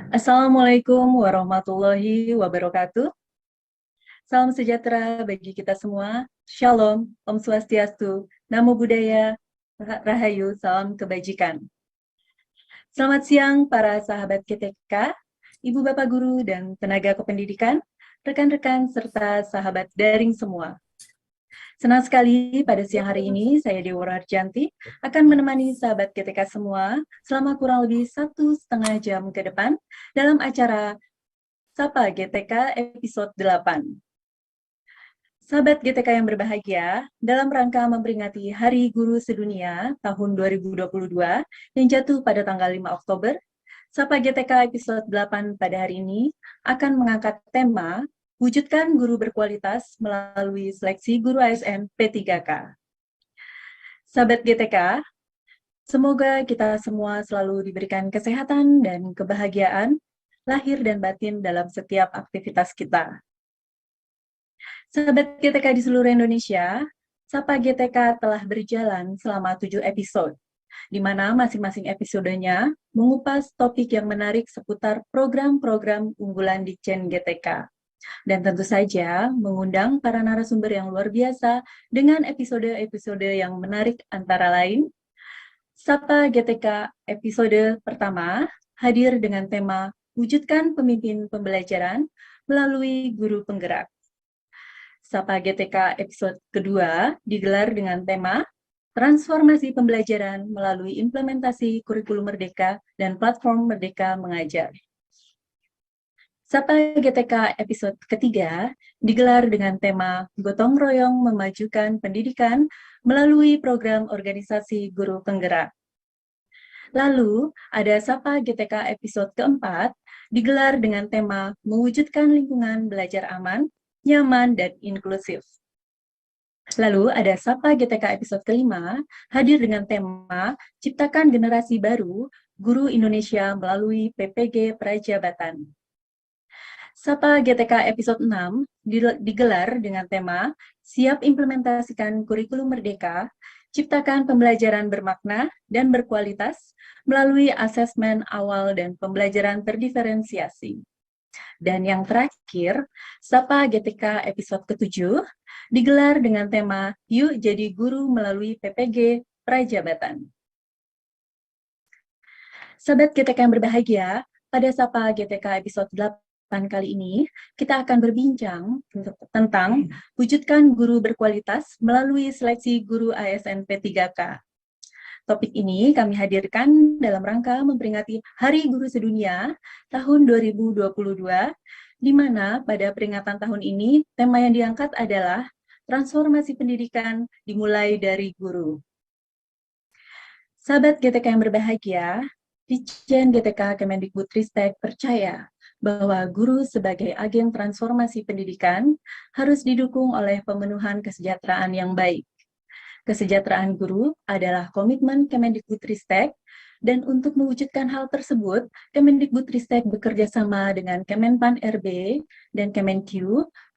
Assalamualaikum warahmatullahi wabarakatuh. Salam sejahtera bagi kita semua. Shalom, Om Swastiastu, Namo Buddhaya, Rahayu, salam kebajikan. Selamat siang para sahabat GTK, Ibu Bapak Guru dan tenaga kependidikan, rekan-rekan serta sahabat daring semua. Senang sekali pada siang hari ini saya Dewa Arjanti akan menemani sahabat GTK semua selama kurang lebih 1,5 jam ke depan dalam acara Sapa GTK episode 8. Sahabat GTK yang berbahagia, dalam rangka memperingati Hari Guru Sedunia tahun 2022 yang jatuh pada tanggal 5 Oktober, Sapa GTK episode 8 pada hari ini akan mengangkat tema Wujudkan Guru Berkualitas melalui Seleksi Guru ASN P3K. Sahabat GTK, semoga kita semua selalu diberikan kesehatan dan kebahagiaan lahir dan batin dalam setiap aktivitas kita. Sahabat GTK di seluruh Indonesia, Sapa GTK telah berjalan selama 7 episode, di mana masing-masing episodenya mengupas topik yang menarik seputar program-program unggulan di Ditjen GTK. Dan tentu saja mengundang para narasumber yang luar biasa dengan episode-episode yang menarik antara lain. Sapa GTK episode pertama hadir dengan tema Wujudkan Pemimpin Pembelajaran melalui Guru Penggerak. Sapa GTK episode kedua digelar dengan tema Transformasi Pembelajaran melalui Implementasi Kurikulum Merdeka dan Platform Merdeka Mengajar. Sapa GTK episode ketiga digelar dengan tema Gotong Royong Memajukan Pendidikan melalui Program Organisasi Guru Penggerak. Lalu, ada Sapa GTK episode keempat digelar dengan tema Mewujudkan Lingkungan Belajar Aman, Nyaman, dan Inklusif. Lalu, ada Sapa GTK episode kelima hadir dengan tema Ciptakan Generasi Baru Guru Indonesia melalui PPG Prajabatan. Sapa GTK episode 6 digelar dengan tema Siap Implementasikan Kurikulum Merdeka, Ciptakan Pembelajaran Bermakna dan Berkualitas melalui asesmen awal dan pembelajaran terdiferensiasi. Dan yang terakhir, Sapa GTK episode ke-7 digelar dengan tema Yuk Jadi Guru melalui PPG Prajabatan. Sahabat GTK yang berbahagia, pada Sapa GTK episode 8 kali ini, kita akan berbincang tentang wujudkan guru berkualitas melalui seleksi guru ASN P3K. Topik ini kami hadirkan dalam rangka memperingati Hari Guru Sedunia tahun 2022, di mana pada peringatan tahun ini, tema yang diangkat adalah transformasi pendidikan dimulai dari guru. Sahabat GTK yang berbahagia, Ditjen GTK Kemendikbudristek percaya bahwa guru sebagai agen transformasi pendidikan harus didukung oleh pemenuhan kesejahteraan yang baik. Kesejahteraan guru adalah komitmen Kemendikbudristek, dan untuk mewujudkan hal tersebut, Kemendikbudristek bekerja sama dengan Kemenpan RB dan Kemenq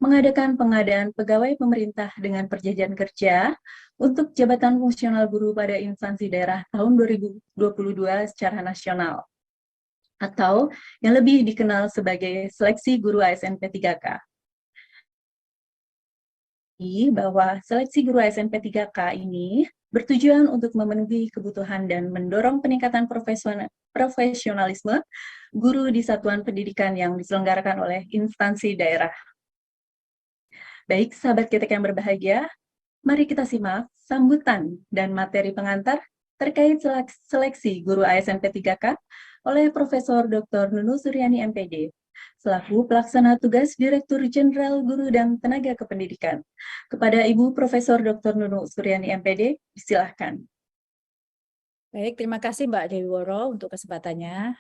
mengadakan pengadaan pegawai pemerintah dengan perjanjian kerja untuk jabatan fungsional guru pada instansi daerah tahun 2022 secara nasional, atau yang lebih dikenal sebagai Seleksi Guru ASN P3K. Bahwa seleksi guru ASN P3K ini bertujuan untuk memenuhi kebutuhan dan mendorong peningkatan profesionalisme guru di satuan pendidikan yang diselenggarakan oleh instansi daerah. Baik, sahabat GTK yang berbahagia, mari kita simak sambutan dan materi pengantar terkait seleksi guru ASN P3K oleh Profesor Dr. Nunu Suryani MPD, selaku Pelaksana Tugas Direktur Jenderal Guru dan Tenaga Kependidikan. Kepada Ibu Profesor Dr. Nunu Suryani MPD, silakan. Baik, terima kasih Mbak Dewi Woro untuk kesempatannya.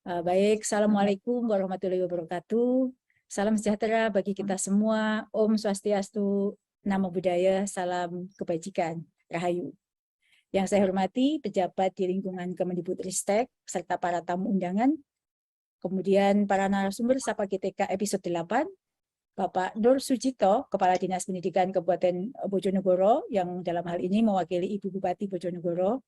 Baik, Assalamualaikum warahmatullahi wabarakatuh. Salam sejahtera bagi kita semua. Om Swastiastu, Namo Buddhaya, salam kebajikan, Rahayu. Yang saya hormati pejabat di lingkungan Kemendikbudristek serta para tamu undangan, kemudian para narasumber Sapa GTK episode 8, Bapak Nur Sujito, Kepala Dinas Pendidikan Kabupaten Bojonegoro, yang dalam hal ini mewakili Ibu Bupati Bojonegoro,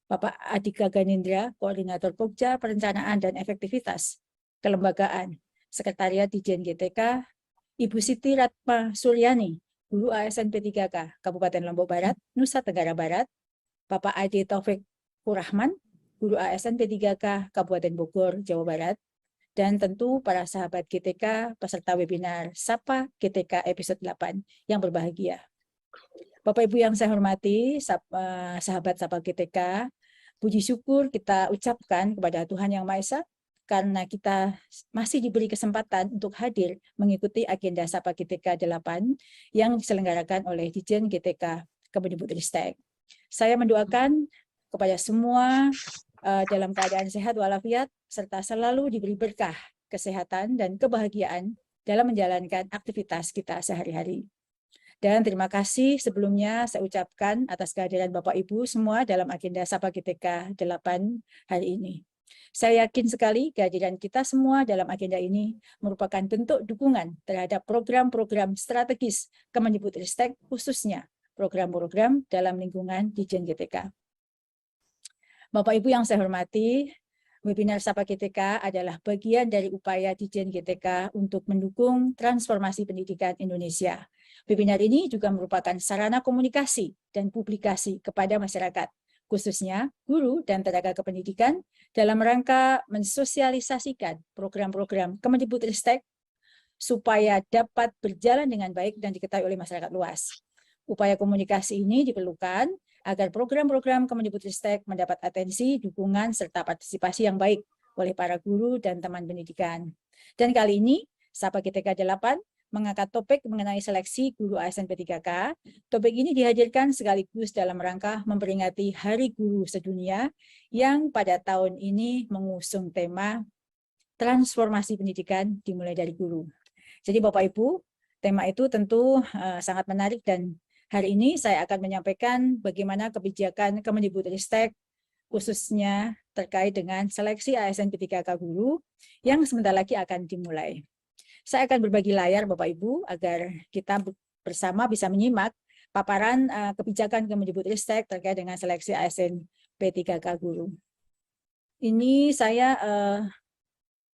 Bapak Adhika Ganindra, Koordinator Pokja Perencanaan dan Efektivitas, Kelembagaan, Sekretariat Ditjen GTK, Ibu Siti Ratma Suryani, Guru ASN P3K, Kabupaten Lombok Barat, Nusa Tenggara Barat, Bapak Ade Taufik Kurahman, Guru ASN P3K, Kabupaten Bogor, Jawa Barat, dan tentu para sahabat GTK peserta webinar Sapa GTK episode 8 yang berbahagia. Bapak Ibu yang saya hormati, sahabat Sapa GTK, puji syukur kita ucapkan kepada Tuhan Yang Maha Esa karena kita masih diberi kesempatan untuk hadir mengikuti agenda Sapa GTK 8 yang diselenggarakan oleh Ditjen GTK Kemendikbudristek. Saya mendoakan kepada semua dalam keadaan sehat walafiat serta selalu diberi berkah, kesehatan, dan kebahagiaan dalam menjalankan aktivitas kita sehari-hari. Dan terima kasih sebelumnya saya ucapkan atas kehadiran Bapak Ibu semua dalam agenda Sapa GTK 8 hari ini. Saya yakin sekali kehadiran kita semua dalam agenda ini merupakan bentuk dukungan terhadap program-program strategis Kemendikbudristek, khususnya program-program dalam lingkungan Ditjen GTK. Bapak Ibu yang saya hormati, webinar Sapa GTK adalah bagian dari upaya Ditjen GTK untuk mendukung transformasi pendidikan Indonesia. Webinar ini juga merupakan sarana komunikasi dan publikasi kepada masyarakat, khususnya guru dan tenaga kependidikan, dalam rangka mensosialisasikan program-program Kemendikbudristek supaya dapat berjalan dengan baik dan diketahui oleh masyarakat luas. Upaya komunikasi ini diperlukan agar program-program Kemendikbudristek mendapat atensi, dukungan, serta partisipasi yang baik oleh para guru dan teman pendidikan. Dan kali ini, Sapa GTK 8 mengangkat topik mengenai seleksi guru ASN P3K. Topik ini dihadirkan sekaligus dalam rangka memperingati Hari Guru Sedunia yang pada tahun ini mengusung tema transformasi pendidikan dimulai dari guru. Jadi Bapak Ibu, tema itu tentu sangat menarik dan hari ini saya akan menyampaikan bagaimana kebijakan Kemendikbudristek khususnya terkait dengan seleksi ASN P3K guru yang sebentar lagi akan dimulai. Saya akan berbagi layar Bapak Ibu agar kita bersama bisa menyimak paparan kebijakan Kemendikbudristek terkait dengan seleksi ASN P3K guru. Ini saya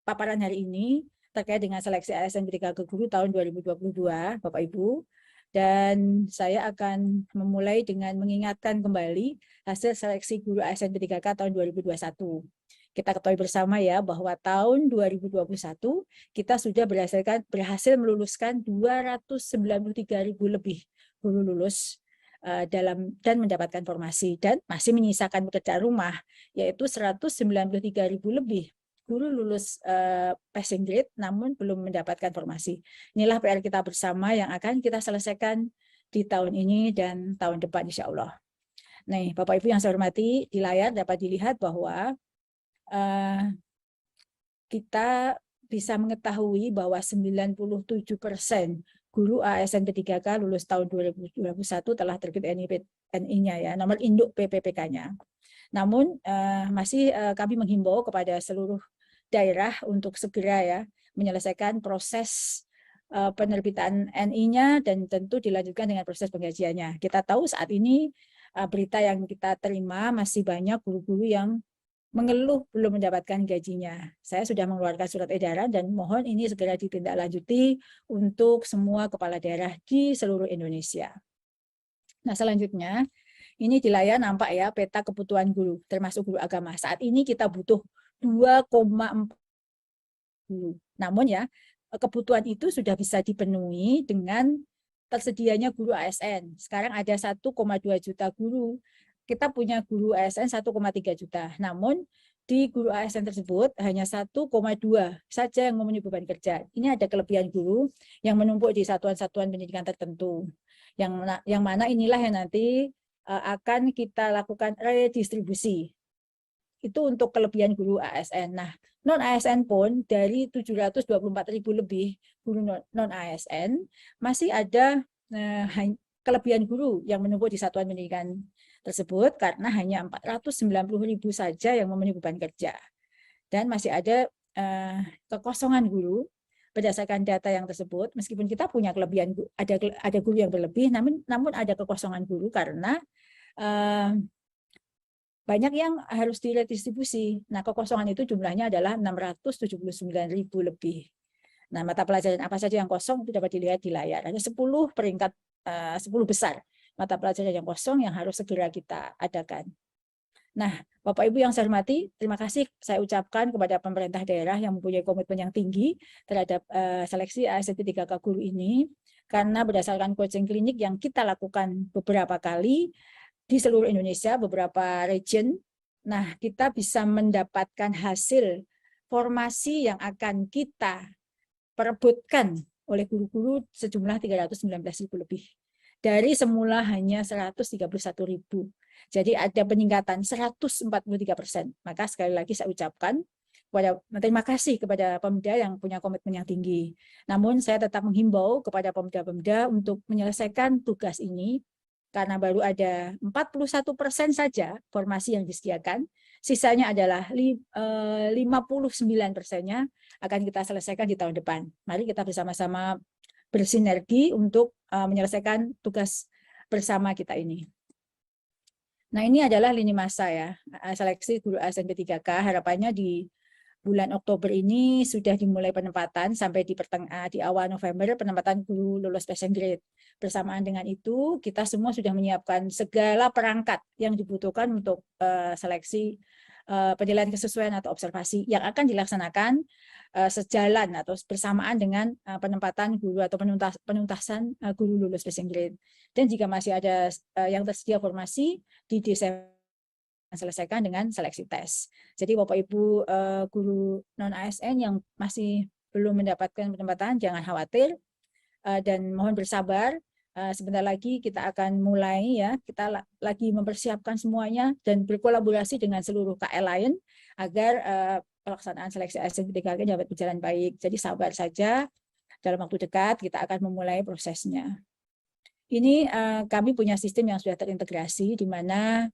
paparan hari ini terkait dengan seleksi ASN P3K guru tahun 2022, Bapak Ibu. Dan saya akan memulai dengan mengingatkan kembali hasil seleksi guru ASN P3K tahun 2021. Kita ketahui bersama ya bahwa tahun 2021 kita sudah berhasil meluluskan 293.000 lebih guru lulus dan mendapatkan formasi, dan masih menyisakan pekerjaan rumah yaitu 193.000 lebih guru lulus passing grade namun belum mendapatkan formasi. Inilah PR kita bersama yang akan kita selesaikan di tahun ini dan tahun depan insya Allah. Nah, Bapak Ibu yang saya hormati, di layar dapat dilihat bahwa kita bisa mengetahui bahwa 97% guru ASN P3K lulus tahun 2021 telah terbit NI-nya ya, nomor induk PPPK-nya. Namun masih kami menghimbau kepada seluruh daerah untuk segera ya menyelesaikan proses penerbitan NI-nya dan tentu dilanjutkan dengan proses penggajiannya. Kita tahu saat ini berita yang kita terima masih banyak guru-guru yang mengeluh belum mendapatkan gajinya. Saya sudah mengeluarkan surat edaran dan mohon ini segera ditindaklanjuti untuk semua kepala daerah di seluruh Indonesia. Nah, selanjutnya ini di layar nampak ya peta kebutuhan guru termasuk guru agama. Saat ini kita butuh 2,4 guru. Namun ya kebutuhan itu sudah bisa dipenuhi dengan tersedianya guru ASN. Sekarang ada 1,2 juta guru. Kita punya guru ASN 1,3 juta. Namun di guru ASN tersebut hanya 1,2 saja yang memenuhi beban kerja. Ini ada kelebihan guru yang menumpuk di satuan-satuan pendidikan tertentu. Yang mana inilah yang nanti akan kita lakukan redistribusi. Itu untuk kelebihan guru ASN. Nah, non-ASN pun dari 724.000 lebih guru non-ASN masih ada kelebihan guru yang menumpuk di satuan pendidikan tersebut karena hanya 490.000 saja yang memenuhi beban kerja. Dan masih ada kekosongan guru berdasarkan data yang tersebut, meskipun kita punya kelebihan, ada guru yang berlebih, namun ada kekosongan guru karena banyak yang harus diredistribusi. Nah, kekosongan itu jumlahnya adalah 679.000 lebih. Nah, mata pelajaran apa saja yang kosong itu dapat dilihat di layar. Hanya 10 peringkat 10 besar mata pelajaran yang kosong yang harus segera kita adakan. Nah, Bapak Ibu yang saya hormati, terima kasih saya ucapkan kepada pemerintah daerah yang mempunyai komitmen yang tinggi terhadap seleksi ASN P3K guru ini, karena berdasarkan coaching klinik yang kita lakukan beberapa kali di seluruh Indonesia, beberapa region, nah kita bisa mendapatkan hasil formasi yang akan kita perebutkan oleh guru-guru sejumlah 319.000 lebih. Dari semula hanya 131.000. Jadi ada peningkatan 143%. Maka sekali lagi saya ucapkan terima kasih kepada Pemda yang punya komitmen yang tinggi. Namun saya tetap menghimbau kepada Pemda-Pemda untuk menyelesaikan tugas ini karena baru ada 41% saja formasi yang disediakan. Sisanya adalah 59%-nya akan kita selesaikan di tahun depan. Mari kita bersama-sama bersinergi untuk menyelesaikan tugas bersama kita ini. Nah, ini adalah lini masa ya, seleksi guru ASN P3K. Harapannya di bulan Oktober ini sudah dimulai penempatan sampai di awal November penempatan guru lulus passing grade. Bersamaan dengan itu, kita semua sudah menyiapkan segala perangkat yang dibutuhkan untuk seleksi penilaian kesesuaian atau observasi yang akan dilaksanakan sejalan atau bersamaan dengan penempatan guru atau penuntasan guru lulus passing grade. Dan jika masih ada yang tersedia formasi di Desember selesaikan dengan seleksi tes. Jadi Bapak Ibu guru non ASN yang masih belum mendapatkan penempatan jangan khawatir dan mohon bersabar. Sebentar lagi kita akan mulai ya, kita lagi mempersiapkan semuanya dan berkolaborasi dengan seluruh KL lain agar pelaksanaan seleksi ASN P3K dapat berjalan baik. Jadi sabar saja, dalam waktu dekat kita akan memulai prosesnya. Ini kami punya sistem yang sudah terintegrasi di mana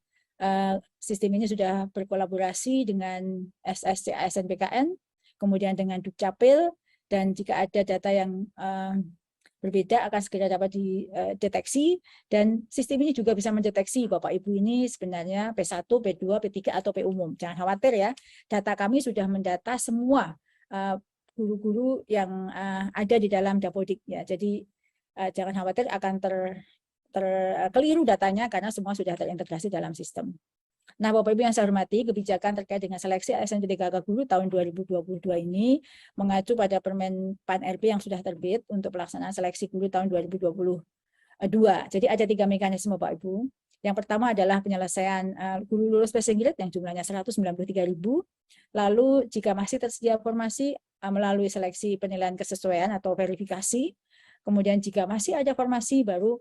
sistem ini sudah berkolaborasi dengan SSC ASN PKN, kemudian dengan Dukcapil, dan jika ada data yang berbeda akan segera dapat dideteksi, dan sistem ini juga bisa mendeteksi Bapak Ibu ini sebenarnya P1, P2, P3 atau P umum. Jangan khawatir ya, data kami sudah mendata semua guru-guru yang ada di dalam Dapodik ya. Jadi jangan khawatir akan keliru datanya karena semua sudah terintegrasi dalam sistem. Nah, Bapak Ibu yang saya hormati, kebijakan terkait dengan seleksi ASN P3K guru tahun 2022 ini mengacu pada Permen PAN RB yang sudah terbit untuk pelaksanaan seleksi guru tahun 2022. Jadi ada 3 mekanisme Bapak Ibu. Yang pertama adalah penyelesaian guru lulus passing grade yang jumlahnya 193.000. Lalu jika masih tersedia formasi melalui seleksi penilaian kesesuaian atau verifikasi. Kemudian jika masih ada formasi baru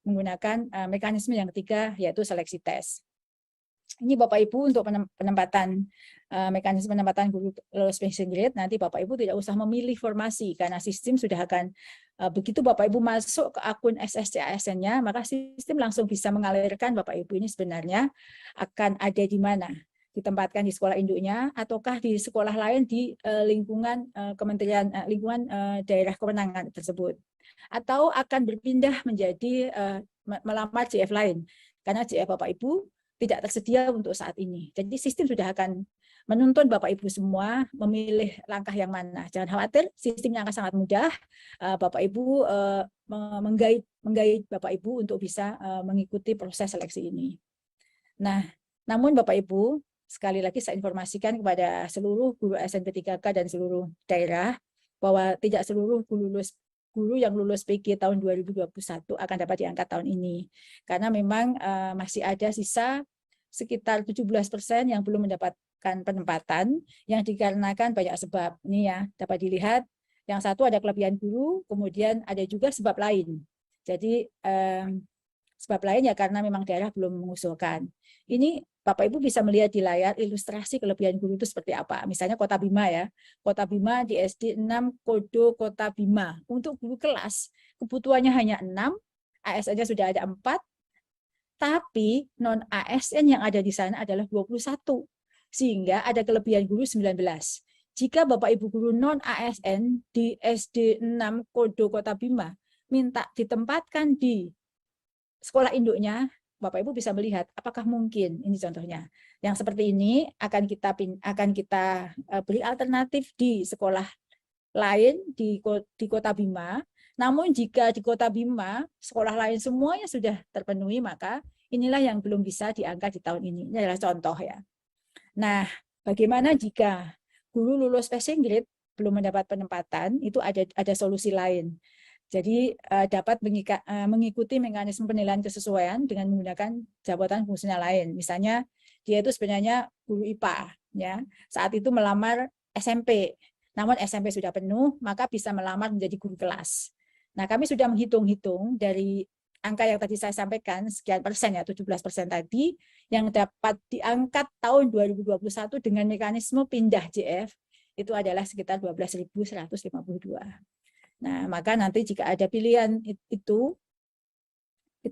menggunakan mekanisme yang ketiga yaitu seleksi tes. Ini Bapak Ibu untuk penempatan mekanisme penempatan guru lulus passing grade. Nanti Bapak Ibu tidak usah memilih formasi karena sistem sudah akan begitu Bapak Ibu masuk ke akun SSC ASN-nya, maka sistem langsung bisa mengalirkan Bapak Ibu ini sebenarnya akan ada di mana, ditempatkan di sekolah induknya ataukah di sekolah lain di lingkungan Kementerian lingkungan daerah kewenangan tersebut, atau akan berpindah menjadi melamar JF lain karena JF Bapak Ibu tidak tersedia untuk saat ini. Jadi sistem sudah akan menuntun Bapak Ibu semua memilih langkah yang mana. Jangan khawatir, sistemnya akan sangat mudah. Bapak Ibu menggait Bapak Ibu untuk bisa mengikuti proses seleksi ini. Nah, namun Bapak Ibu, sekali lagi saya informasikan kepada seluruh guru ASN P3K dan seluruh daerah bahwa tidak seluruh guru yang lulus PG tahun 2021 akan dapat diangkat tahun ini. Karena memang masih ada sisa sekitar 17% yang belum mendapatkan penempatan yang dikarenakan banyak sebab. Ini ya, dapat dilihat. Yang satu ada kelebihan guru, kemudian ada juga sebab lain. Jadi sebab lain ya karena memang daerah belum mengusulkan. Ini Bapak Ibu bisa melihat di layar ilustrasi kelebihan guru itu seperti apa. Misalnya Kota Bima ya. Kota Bima di SD 6 Kodo Kota Bima. Untuk guru kelas kebutuhannya hanya 6, ASN-nya sudah ada 4, tapi non ASN yang ada di sana adalah 21. Sehingga ada kelebihan guru 19. Jika Bapak Ibu guru non ASN di SD 6 Kodo Kota Bima minta ditempatkan di sekolah induknya, Bapak Ibu bisa melihat apakah mungkin, ini contohnya yang seperti ini akan kita beri alternatif di sekolah lain di Kota Bima. Namun jika di Kota Bima sekolah lain semuanya sudah terpenuhi, maka inilah yang belum bisa diangkat di tahun ini. Ini adalah contoh ya. Nah, bagaimana jika guru lulus passing grade belum mendapat penempatan? Itu ada solusi lain. Jadi dapat mengikuti mekanisme penilaian kesesuaian dengan menggunakan jabatan fungsional lain. Misalnya dia itu sebenarnya guru IPA, ya. Saat itu melamar SMP, namun SMP sudah penuh, maka bisa melamar menjadi guru kelas. Nah, kami sudah menghitung-hitung dari angka yang tadi saya sampaikan, sekian persen ya, 17% tadi, yang dapat diangkat tahun 2021 dengan mekanisme pindah JF, itu adalah sekitar 12.152. Nah, maka nanti jika ada pilihan itu,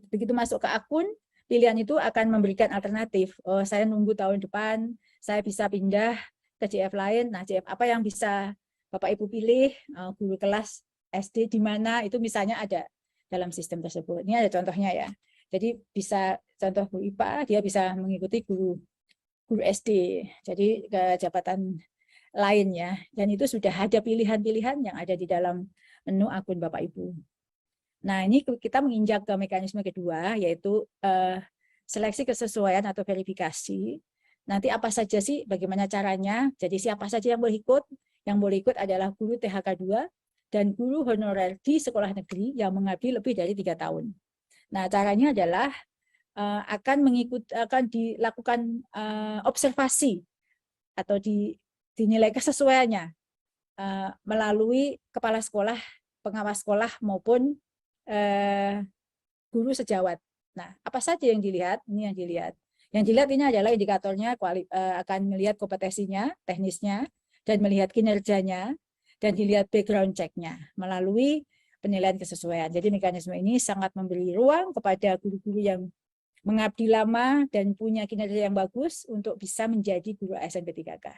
begitu masuk ke akun, pilihan itu akan memberikan alternatif. Oh, saya nunggu tahun depan, saya bisa pindah ke JF lain. Nah, JF apa yang bisa Bapak Ibu pilih? Guru kelas SD di mana, itu misalnya ada dalam sistem tersebut. Ini ada contohnya ya. Jadi bisa contoh guru IPA, dia bisa mengikuti guru SD. Jadi ke jabatan lain ya. Dan itu sudah ada pilihan-pilihan yang ada di dalam menu akun Bapak Ibu. Nah, ini kita menginjak ke mekanisme kedua, yaitu seleksi kesesuaian atau verifikasi. Nanti apa saja sih, bagaimana caranya? Jadi siapa saja yang boleh ikut? Yang boleh ikut adalah guru THK 2 dan guru honorer di sekolah negeri yang mengabdi lebih dari 3 tahun. Nah, caranya adalah akan dilakukan observasi atau dinilai kesesuaiannya melalui kepala sekolah, pengawas sekolah maupun guru sejawat. Nah, apa saja yang dilihat? Ini yang dilihat. Yang dilihat ini adalah indikatornya, akan melihat kompetensinya, teknisnya, dan melihat kinerjanya, dan dilihat background check-nya melalui penilaian kesesuaian. Jadi mekanisme ini sangat memberi ruang kepada guru-guru yang mengabdi lama dan punya kinerja yang bagus untuk bisa menjadi guru ASN P3K.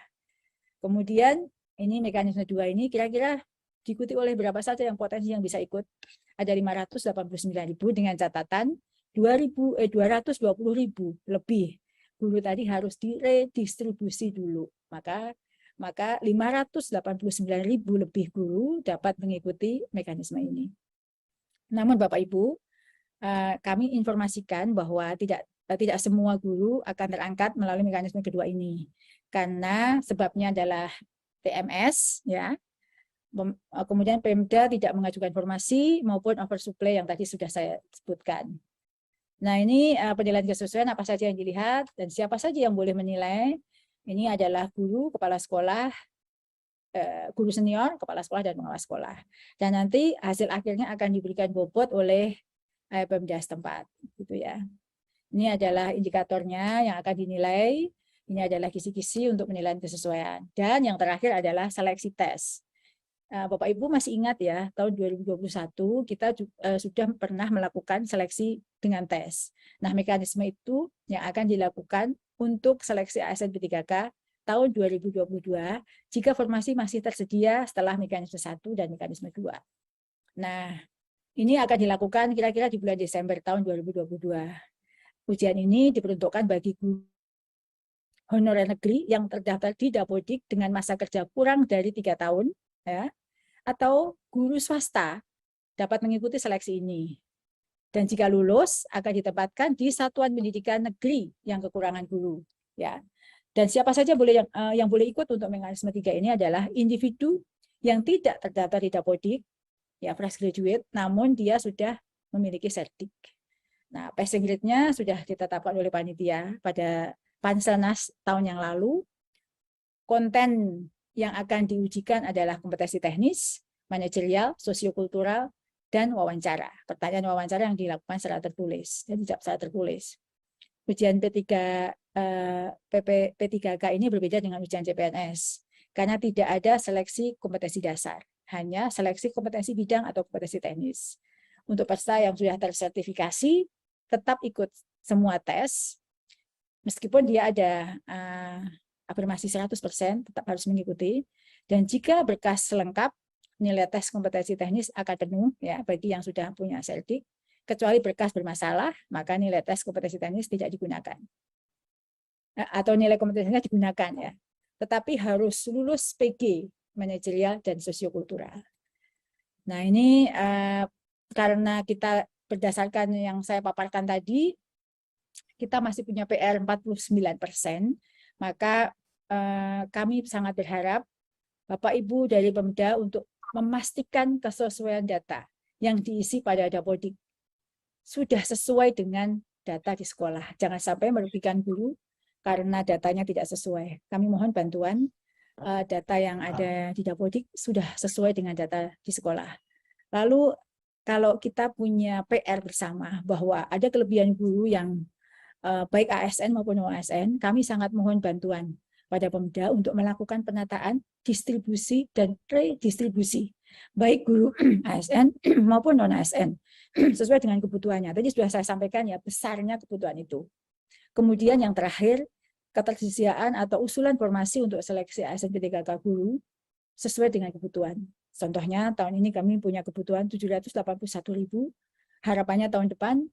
Kemudian ini mekanisme 2 ini kira-kira diikuti oleh berapa saja yang potensi yang bisa ikut. Ada 589.000 dengan catatan 220.000 lebih guru tadi harus diredistribusi dulu. Maka 589.000 lebih guru dapat mengikuti mekanisme ini. Namun Bapak Ibu, kami informasikan bahwa tidak semua guru akan terangkat melalui mekanisme kedua ini. Karena sebabnya adalah TMS, ya. Kemudian Pemda tidak mengajukan informasi maupun oversupply yang tadi sudah saya sebutkan. Nah, ini penilaian kesesuaian apa saja yang dilihat dan siapa saja yang boleh menilai. Ini adalah guru, kepala sekolah, guru senior, kepala sekolah, dan pengawas sekolah. Dan nanti hasil akhirnya akan diberikan bobot oleh Pemda setempat, gitu ya. Ini adalah indikatornya yang akan dinilai. Ini adalah kisi-kisi untuk penilaian kesesuaian. Dan yang terakhir adalah seleksi tes. Bapak Ibu masih ingat ya, tahun 2021 kita sudah pernah melakukan seleksi dengan tes. Nah, mekanisme itu yang akan dilakukan untuk seleksi ASN P3K tahun 2022 jika formasi masih tersedia setelah mekanisme 1 dan mekanisme 2. Nah, ini akan dilakukan kira-kira di bulan Desember tahun 2022. Ujian ini diperuntukkan bagi guru honorer negeri yang terdaftar di Dapodik dengan masa kerja kurang dari 3 tahun, ya, atau guru swasta dapat mengikuti seleksi ini. Dan jika lulus akan ditempatkan di satuan pendidikan negeri yang kekurangan guru, ya. Dan siapa saja yang boleh ikut untuk mekanisme 3 ini adalah individu yang tidak terdaftar di Dapodik, ya, fresh graduate, namun dia sudah memiliki sertik. Nah, passing grade-nya sudah ditetapkan oleh panitia pada Panselnas tahun yang lalu. Konten yang akan diujikan adalah kompetensi teknis, manajerial, sosiokultural, dan wawancara. Pertanyaan wawancara yang dilakukan secara tertulis, dan tidak secara tertulis. Ujian P3K ini berbeda dengan ujian CPNS, karena tidak ada seleksi kompetensi dasar, hanya seleksi kompetensi bidang atau kompetensi teknis. Untuk peserta yang sudah tersertifikasi, tetap ikut semua tes, meskipun dia ada afirmasi 100%, tetap harus mengikuti. Dan jika berkas lengkap, nilai tes kompetensi teknis akan penuh ya bagi yang sudah punya sertik. kecuali berkas bermasalah, maka nilai tes kompetensi teknis tidak digunakan. Atau nilai kompetensinya digunakan ya. Tetapi harus lulus PG, manajerial dan sosiokultural. Nah, ini karena kita berdasarkan yang saya paparkan tadi, kita masih punya PR 49%, maka kami sangat berharap Bapak Ibu dari Pemda untuk memastikan kesesuaian data yang diisi pada Dapodik sudah sesuai dengan data di sekolah. Jangan sampai merugikan guru karena datanya tidak sesuai. Kami mohon bantuan data yang ada di Dapodik sudah sesuai dengan data di sekolah. Lalu kalau kita punya PR bersama bahwa ada kelebihan guru yang baik ASN maupun non-ASN, kami sangat mohon bantuan pada Pemda untuk melakukan penataan, distribusi, dan redistribusi, baik guru ASN maupun non-ASN, sesuai dengan kebutuhannya. Tadi sudah saya sampaikan ya, besarnya kebutuhan itu. Kemudian yang terakhir, ketersediaan atau usulan formasi untuk seleksi ASN P3K guru sesuai dengan kebutuhan. Contohnya, tahun ini kami punya kebutuhan 781.000, harapannya tahun depan,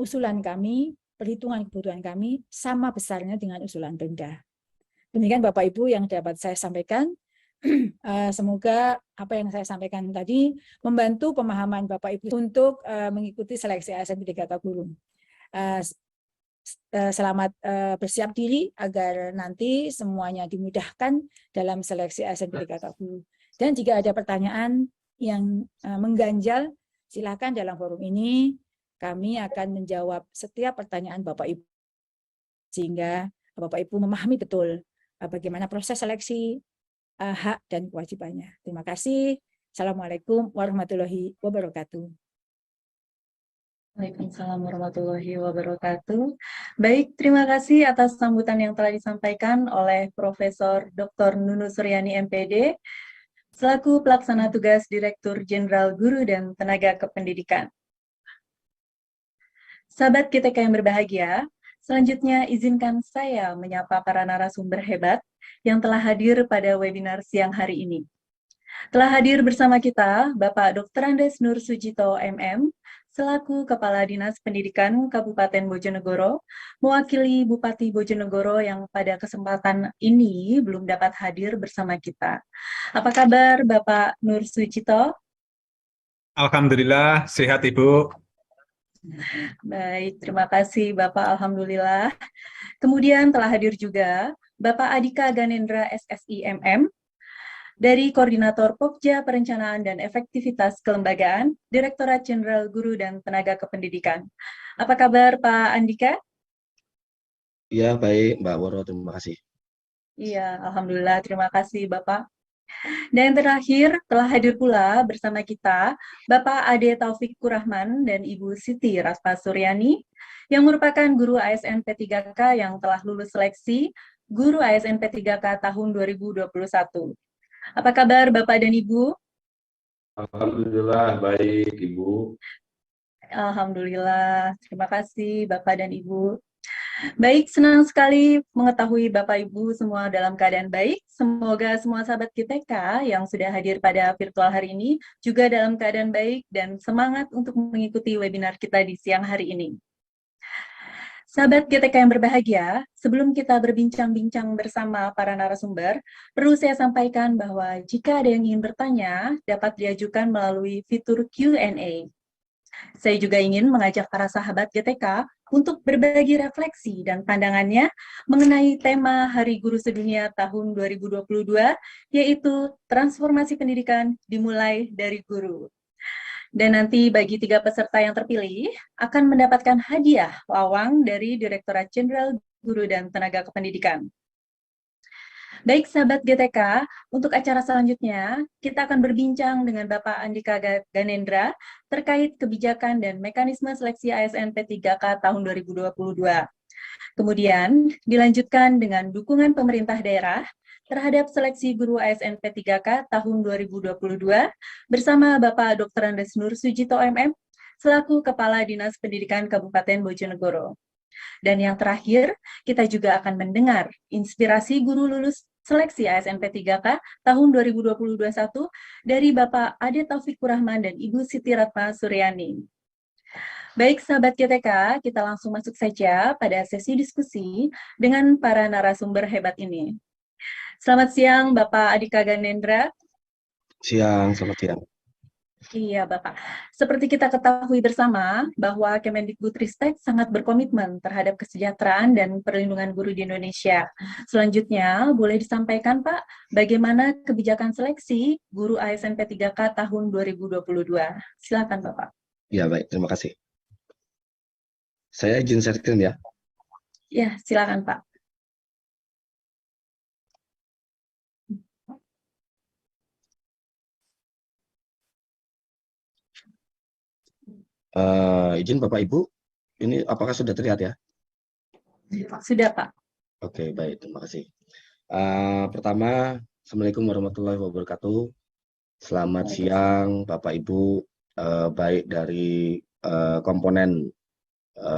usulan kami, perhitungan kebutuhan kami, sama besarnya dengan usulan Pemda. Demikian Bapak Ibu yang dapat saya sampaikan. Semoga apa yang saya sampaikan tadi membantu pemahaman Bapak Ibu untuk mengikuti seleksi ASN P3K guru. Selamat bersiap diri agar nanti semuanya dimudahkan dalam seleksi ASN P3K guru. Dan jika ada pertanyaan yang mengganjal, silakan dalam forum ini kami akan menjawab setiap pertanyaan Bapak Ibu sehingga Bapak Ibu memahami betul bagaimana proses seleksi, hak dan kewajibannya. Terima kasih. Assalamualaikum warahmatullahi wabarakatuh. Waalaikumsalam warahmatullahi wabarakatuh. Baik, terima kasih atas sambutan yang telah disampaikan oleh Profesor Dr. Nunu Suryani MPD, selaku Pelaksana Tugas Direktur Jenderal Guru dan Tenaga Kependidikan. Sahabat GTK yang berbahagia, selanjutnya izinkan saya menyapa para narasumber hebat yang telah hadir pada webinar siang hari ini. Telah hadir bersama kita Bapak Dr. Andes Nur Sujito MM, selaku Kepala Dinas Pendidikan Kabupaten Bojonegoro, mewakili Bupati Bojonegoro yang pada kesempatan ini belum dapat hadir bersama kita. Apa kabar Bapak Nur Sujito? Alhamdulillah, sehat Ibu. Baik, terima kasih Bapak, Alhamdulillah. Kemudian telah hadir juga Bapak Adika Ganendra SSI MM, dari Koordinator Pokja Perencanaan dan Efektivitas Kelembagaan, Direktorat Jenderal Guru dan Tenaga Kependidikan. Apa kabar Pak Andika? Iya, baik Mbak Woro, terima kasih. Iya, Alhamdulillah, terima kasih Bapak. Dan yang terakhir, telah hadir pula bersama kita Bapak Ade Taufik Kurahman dan Ibu Siti Raspa Suryani, yang merupakan guru ASN P3K yang telah lulus seleksi guru ASN P3K tahun 2021. Apa kabar Bapak dan Ibu? Alhamdulillah, baik Ibu. Alhamdulillah, terima kasih Bapak dan Ibu. Baik, senang sekali mengetahui Bapak Ibu semua dalam keadaan baik. Semoga semua sahabat GTK yang sudah hadir pada virtual hari ini juga dalam keadaan baik dan semangat untuk mengikuti webinar kita di siang hari ini. Sahabat GTK yang berbahagia, sebelum kita berbincang-bincang bersama para narasumber, perlu saya sampaikan bahwa jika ada yang ingin bertanya, dapat diajukan melalui fitur Q&A. Saya juga ingin mengajak para sahabat GTK untuk berbagi refleksi dan pandangannya mengenai tema Hari Guru Sedunia tahun 2022, yaitu transformasi pendidikan dimulai dari guru. Dan nanti bagi 3 peserta yang terpilih akan mendapatkan hadiah lawang dari Direktorat Jenderal Guru dan Tenaga Kependidikan. Baik sahabat GTK, untuk acara selanjutnya kita akan berbincang dengan Bapak Andika Ganendra terkait kebijakan dan mekanisme seleksi ASN P3K tahun 2022. Kemudian dilanjutkan dengan dukungan pemerintah daerah terhadap seleksi guru ASN P3K tahun 2022 bersama Bapak Dr. Andes Nur Sujito MM selaku Kepala Dinas Pendidikan Kabupaten Bojonegoro. Dan yang terakhir, kita juga akan mendengar inspirasi guru lulus seleksi ASN P3K tahun 2021 dari Bapak Ade Taufik Kurahman dan Ibu Siti Ratna Suryani. Baik, sahabat GTK, kita langsung masuk saja pada sesi diskusi dengan para narasumber hebat ini. Selamat siang, Bapak Adhika Ganendra. Siang, selamat siang. Iya, Bapak. Seperti kita ketahui bersama bahwa Kemendikbudristek sangat berkomitmen terhadap kesejahteraan dan perlindungan guru di Indonesia. Selanjutnya, boleh disampaikan, Pak, bagaimana kebijakan seleksi guru ASN P3K tahun 2022? Silakan, Bapak. Ya, baik, terima kasih. Saya izin share screen ya. Ya, silakan, Pak. Izin Bapak Ibu, ini apakah sudah terlihat ya? Sudah, Pak. Oke, baik, terima kasih. Pertama, Assalamualaikum warahmatullahi wabarakatuh. Selamat siang Bapak Ibu, baik dari komponen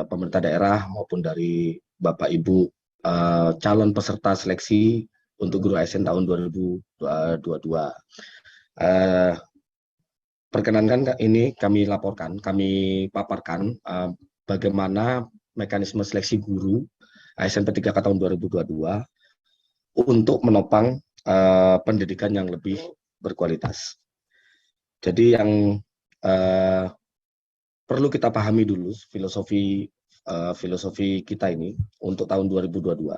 pemerintah daerah maupun dari Bapak Ibu calon peserta seleksi untuk guru ASN tahun 2022. Perkenankan ini kami paparkan bagaimana mekanisme seleksi guru ASN P3K tahun 2022 untuk menopang pendidikan yang lebih berkualitas. Jadi yang perlu kita pahami dulu filosofi kita ini untuk tahun 2022.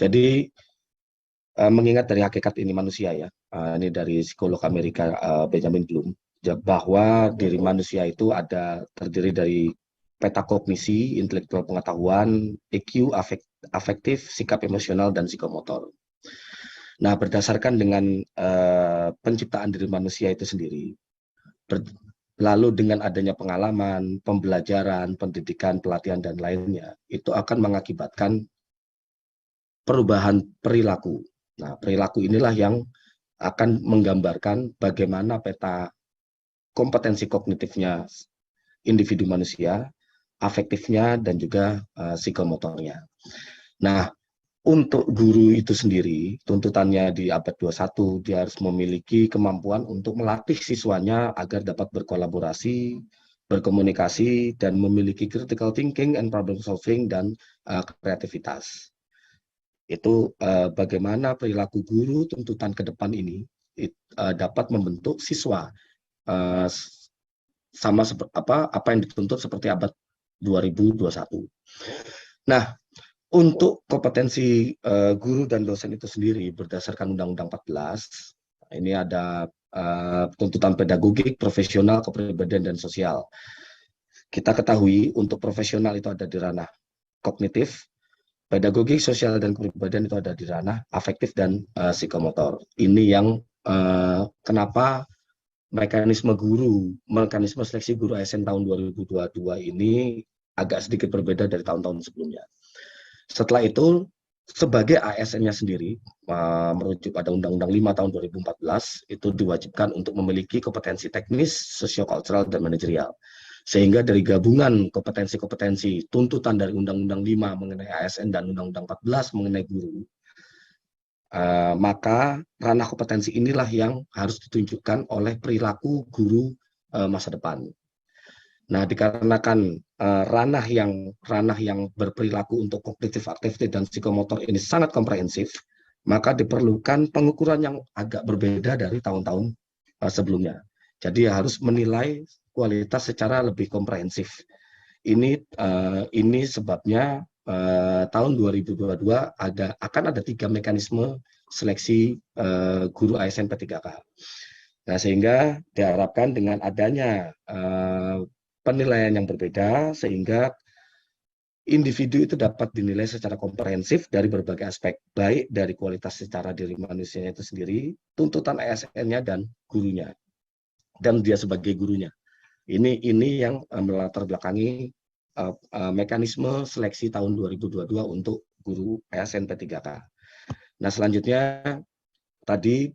Jadi mengingat dari hakikat ini manusia ya, ini dari psikolog Amerika Benjamin Bloom, bahwa diri manusia itu terdiri dari peta kognisi, intelektual pengetahuan, EQ, afektif, sikap emosional, dan psikomotor. Nah, berdasarkan dengan penciptaan diri manusia itu sendiri, lalu dengan adanya pengalaman, pembelajaran, pendidikan, pelatihan, dan lainnya, itu akan mengakibatkan perubahan perilaku. Nah, perilaku inilah yang akan menggambarkan bagaimana peta kompetensi kognitifnya individu manusia, afektifnya, dan juga psikomotornya. Nah, untuk guru itu sendiri, tuntutannya di abad 21, dia harus memiliki kemampuan untuk melatih siswanya agar dapat berkolaborasi, berkomunikasi, dan memiliki critical thinking and problem solving dan kreativitas. Itu bagaimana perilaku guru tuntutan ke depan ini dapat membentuk siswa sama seperti apa yang dituntut seperti abad 2021. Nah, untuk kompetensi guru dan dosen itu sendiri berdasarkan Undang-Undang 14, ini ada tuntutan pedagogik, profesional, kepribadian, dan sosial. Kita ketahui untuk profesional itu ada di ranah kognitif, pedagogik, sosial, dan kepribadian itu ada di ranah afektif dan psikomotor. Ini yang kenapa mekanisme seleksi guru ASN tahun 2022 ini agak sedikit berbeda dari tahun-tahun sebelumnya. Setelah itu, sebagai ASN-nya sendiri, merujuk pada Undang-Undang 5 tahun 2014, itu diwajibkan untuk memiliki kompetensi teknis, sosiokultural, dan manajerial. Sehingga dari gabungan kompetensi-kompetensi tuntutan dari Undang-Undang 5 mengenai ASN dan Undang-Undang 14 mengenai guru, maka ranah kompetensi inilah yang harus ditunjukkan oleh perilaku guru masa depan. Nah, dikarenakan ranah yang berperilaku untuk kognitif, aktivitas, dan psikomotor ini sangat komprehensif, maka diperlukan pengukuran yang agak berbeda dari tahun-tahun sebelumnya. Jadi harus menilai kualitas secara lebih komprehensif. Ini sebabnya tahun 2022 akan ada 3 mekanisme seleksi guru ASN P3K. Nah, sehingga diharapkan dengan adanya penilaian yang berbeda, sehingga individu itu dapat dinilai secara komprehensif dari berbagai aspek, baik dari kualitas secara diri manusianya itu sendiri, tuntutan ASN-nya, dan gurunya, dan dia sebagai gurunya. Ini yang melatar belakangi mekanisme seleksi tahun 2022 untuk guru ASN P3K. Nah, selanjutnya tadi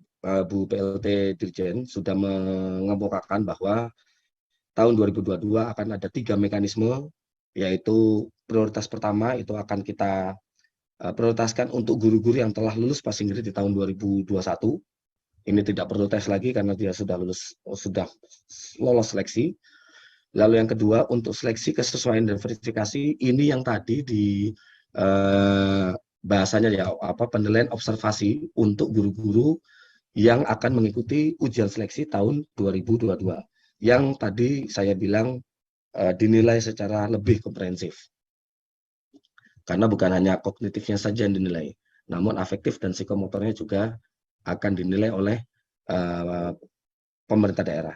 Bu PLT Dirjen sudah mengemukakan bahwa tahun 2022 akan ada 3 mekanisme, yaitu prioritas pertama itu akan kita prioritaskan untuk guru-guru yang telah lulus passing grade di tahun 2021. Ini tidak perlu tes lagi karena dia sudah lolos seleksi. Lalu yang kedua, untuk seleksi kesesuaian dan verifikasi, ini yang tadi di bahasanya ya, penilaian observasi untuk guru-guru yang akan mengikuti ujian seleksi tahun 2022. Yang tadi saya bilang dinilai secara lebih komprehensif. Karena bukan hanya kognitifnya saja yang dinilai, namun afektif dan psikomotornya juga akan dinilai oleh pemerintah daerah.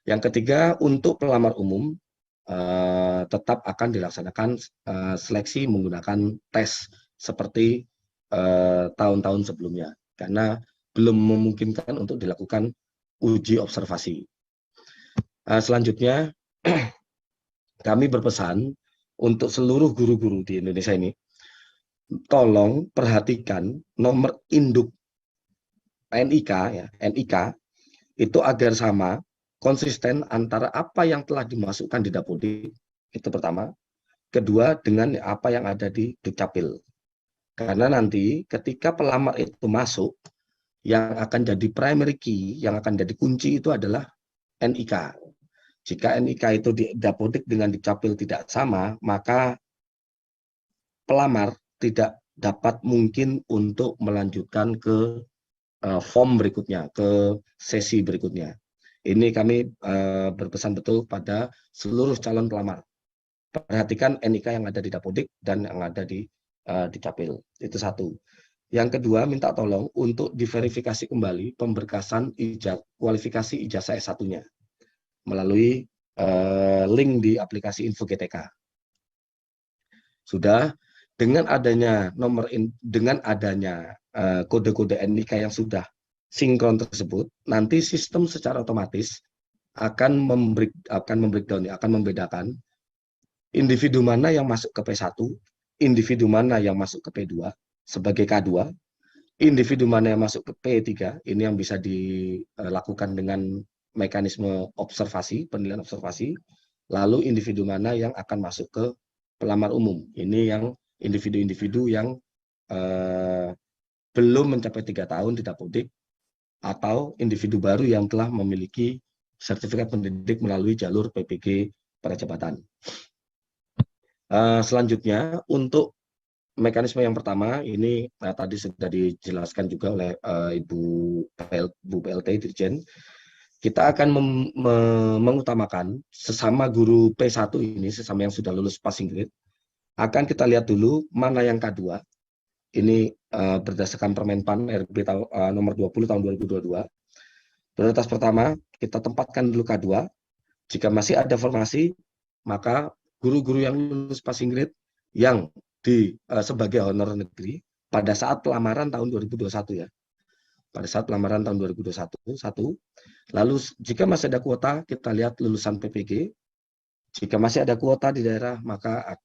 Yang ketiga, untuk pelamar umum tetap akan dilaksanakan seleksi menggunakan tes seperti tahun-tahun sebelumnya, karena belum memungkinkan untuk dilakukan uji observasi. Selanjutnya, kami berpesan untuk seluruh guru-guru di Indonesia ini, tolong perhatikan nomor induk NIK, ya, NIK itu agar sama, konsisten antara apa yang telah dimasukkan di Dapodik, itu pertama. Kedua, dengan apa yang ada di Dukcapil. Karena nanti ketika pelamar itu masuk, yang akan jadi primary key, yang akan jadi kunci itu adalah NIK. Jika NIK itu di Dapodik dengan Dukcapil tidak sama, maka pelamar tidak dapat mungkin untuk melanjutkan ke form berikutnya, ke sesi berikutnya. Ini kami berpesan betul pada seluruh calon pelamar. Perhatikan NIK yang ada di Dapodik dan yang ada di Dukcapil. Itu satu. Yang kedua, minta tolong untuk diverifikasi kembali pemberkasan kualifikasi ijazah S1-nya melalui link di aplikasi Info GTK. Sudah, dengan adanya kode-kode NIK yang sudah sinkron tersebut, nanti sistem secara otomatis akan membedakan individu mana yang masuk ke P1, individu mana yang masuk ke P2 sebagai K2, individu mana yang masuk ke P3, ini yang bisa dilakukan dengan mekanisme observasi, penilaian observasi, lalu individu mana yang akan masuk ke pelamar umum. Ini yang individu-individu yang belum mencapai 3 tahun di Dapodik, atau individu baru yang telah memiliki sertifikat pendidik melalui jalur PPG Prajabatan. Selanjutnya, untuk mekanisme yang pertama, ini tadi sudah dijelaskan juga oleh Ibu PLT Dirjen. Kita akan mengutamakan sesama guru P1 ini, sesama yang sudah lulus passing grade, akan kita lihat dulu mana yang K2. Ini berdasarkan Permenpan RB nomor 20 tahun 2022. Prioritas pertama, kita tempatkan dulu K2. Jika masih ada formasi, maka guru-guru yang lulus passing grade yang sebagai honor negeri pada saat pelamaran tahun 2021 ya. Pada saat pelamaran tahun 2021, lalu jika masih ada kuota, kita lihat lulusan PPG. Jika masih ada kuota di daerah, maka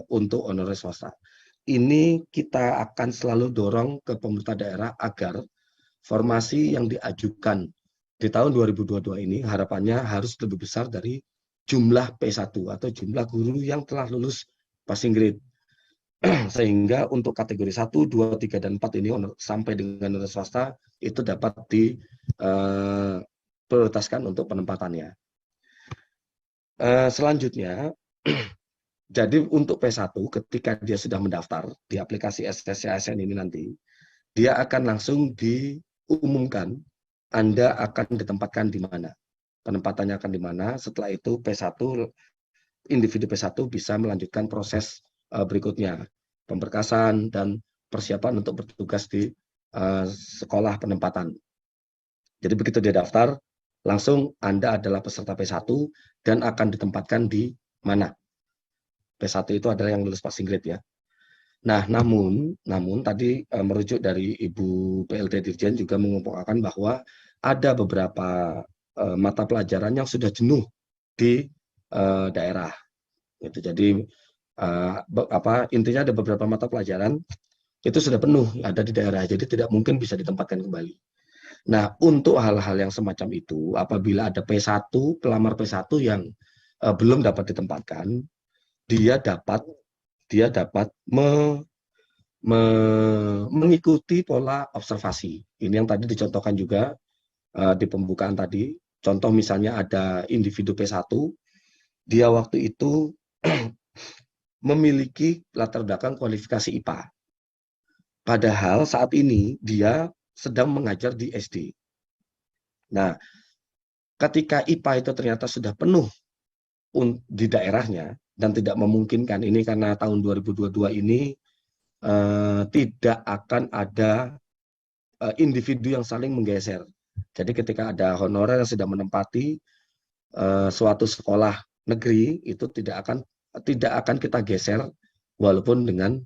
untuk honorer swasta. Ini kita akan selalu dorong ke pemerintah daerah agar formasi yang diajukan di tahun 2022 ini harapannya harus lebih besar dari jumlah P1 atau jumlah guru yang telah lulus passing grade. Sehingga untuk kategori 1, 2, 3, dan 4 ini sampai dengan honorer swasta itu dapat diprioritaskan untuk penempatannya. Selanjutnya, jadi untuk P1 ketika dia sudah mendaftar di aplikasi SSCASN ini nanti, dia akan langsung diumumkan Anda akan ditempatkan di mana. Penempatannya akan di mana, setelah itu P1, individu P1 bisa melanjutkan proses berikutnya, pemberkasan dan persiapan untuk bertugas di sekolah penempatan. Jadi begitu dia daftar, langsung Anda adalah peserta P1 dan akan ditempatkan di mana. P1 itu adalah yang lulus passing grade ya. Nah, namun tadi merujuk dari Ibu PLT Dirjen juga mengemukakan bahwa ada beberapa mata pelajaran yang sudah jenuh di daerah. Itu jadi intinya ada beberapa mata pelajaran itu sudah penuh ada di daerah, jadi tidak mungkin bisa ditempatkan kembali. Nah, untuk hal-hal yang semacam itu, apabila ada P1, pelamar P1 yang belum dapat ditempatkan, dia dapat mengikuti pola observasi. Ini yang tadi dicontohkan juga di pembukaan tadi. Contoh misalnya ada individu P1 dia waktu itu memiliki latar belakang kualifikasi IPA. Padahal saat ini dia sedang mengajar di SD. Nah, ketika IPA itu ternyata sudah penuh di daerahnya dan tidak memungkinkan, ini karena tahun 2022 ini tidak akan ada individu yang saling menggeser. Jadi ketika ada honorer yang sedang menempati suatu sekolah negeri, itu tidak akan kita geser walaupun dengan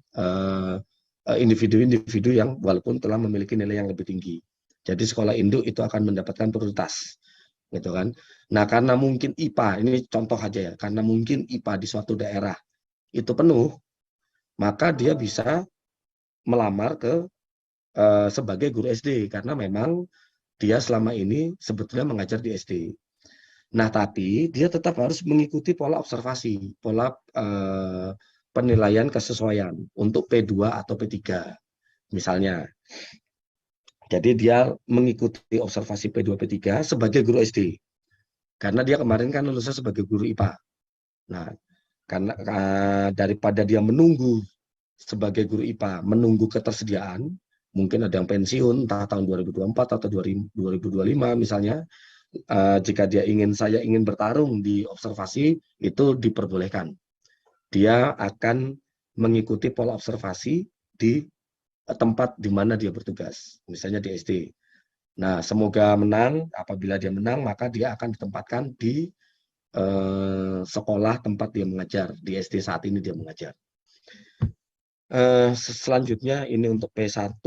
individu-individu yang walaupun telah memiliki nilai yang lebih tinggi. Jadi sekolah induk itu akan mendapatkan prioritas, gitu kan. Nah, karena mungkin IPA, ini contoh aja ya, karena mungkin IPA di suatu daerah itu penuh, maka dia bisa melamar ke sebagai guru SD karena memang dia selama ini sebetulnya mengajar di SD. Nah, tapi dia tetap harus mengikuti pola observasi, pola penilaian kesesuaian untuk P2 atau P3 misalnya. Jadi dia mengikuti observasi P2 P3 sebagai guru SD. Karena dia kemarin kan lulusnya sebagai guru IPA. Nah, karena daripada dia menunggu sebagai guru IPA, menunggu ketersediaan, mungkin ada yang pensiun entah tahun 2024 atau 2025 misalnya, jika dia saya ingin bertarung di observasi, itu diperbolehkan. Dia akan mengikuti pola observasi di tempat di mana dia bertugas, misalnya di SD. Nah, semoga menang. Apabila dia menang, maka dia akan ditempatkan di sekolah tempat dia mengajar, di SD saat ini dia mengajar. Selanjutnya ini untuk P1,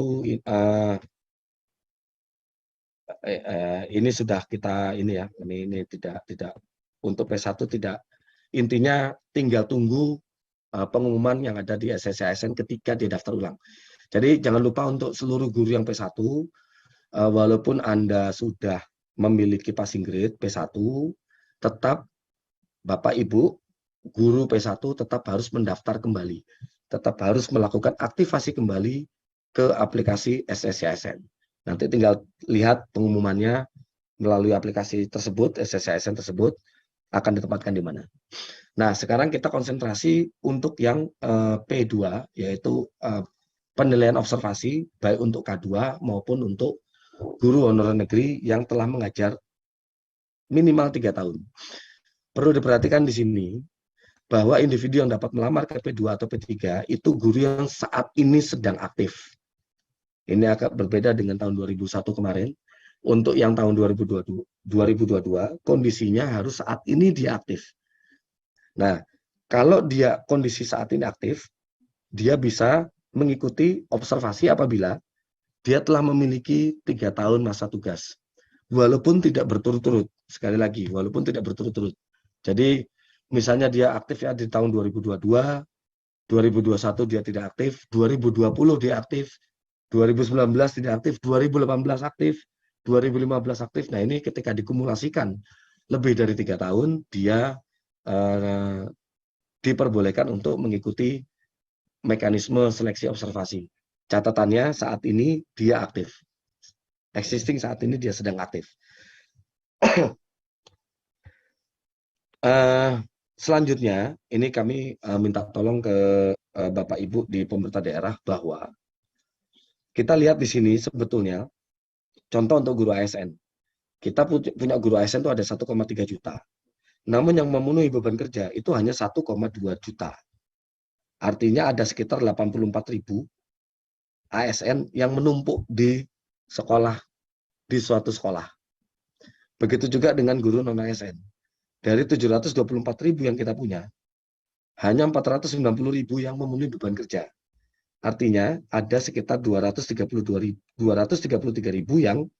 ini sudah kita ini ya, ini tidak untuk P1 tidak, intinya tinggal tunggu pengumuman yang ada di SSCASN ketika dia daftar ulang. Jadi jangan lupa untuk seluruh guru yang P1, walaupun Anda sudah memiliki passing grade P1, tetap Bapak Ibu guru P1 tetap harus mendaftar kembali, tetap harus melakukan aktivasi kembali ke aplikasi SSCASN. Nanti tinggal lihat pengumumannya melalui aplikasi tersebut, SSCASN tersebut akan ditempatkan di mana. Nah, sekarang kita konsentrasi untuk yang P2, yaitu penilaian observasi, baik untuk K2 maupun untuk guru honorer negeri yang telah mengajar minimal 3 tahun. Perlu diperhatikan di sini, bahwa individu yang dapat melamar ke P2 atau P3 itu guru yang saat ini sedang aktif. Ini agak berbeda dengan tahun 2001 kemarin. Untuk yang tahun 2022, kondisinya harus saat ini dia aktif. Nah, kalau dia kondisi saat ini aktif, dia bisa mengikuti observasi apabila dia telah memiliki 3 tahun masa tugas. Walaupun tidak berturut-turut, sekali lagi, walaupun tidak berturut-turut. Jadi, misalnya dia aktif ya di tahun 2022, 2021 dia tidak aktif, 2020 dia aktif, 2019 tidak aktif, 2018 aktif, 2015 aktif. Nah, ini ketika dikumulasikan lebih dari 3 tahun, dia diperbolehkan untuk mengikuti mekanisme seleksi observasi. Catatannya saat ini dia aktif. Existing saat ini dia sedang aktif. Selanjutnya, ini kami minta tolong ke Bapak Ibu di pemerintah daerah bahwa kita lihat di sini sebetulnya contoh untuk guru ASN. Kita punya guru ASN itu ada 1,3 juta. Namun yang memenuhi beban kerja itu hanya 1,2 juta. Artinya ada sekitar 84.000 ASN yang menumpuk di sekolah, di suatu sekolah. Begitu juga dengan guru non-ASN. Dari 724.000 yang kita punya, hanya 490.000 yang memenuhi beban kerja. Artinya ada sekitar 233.000 yang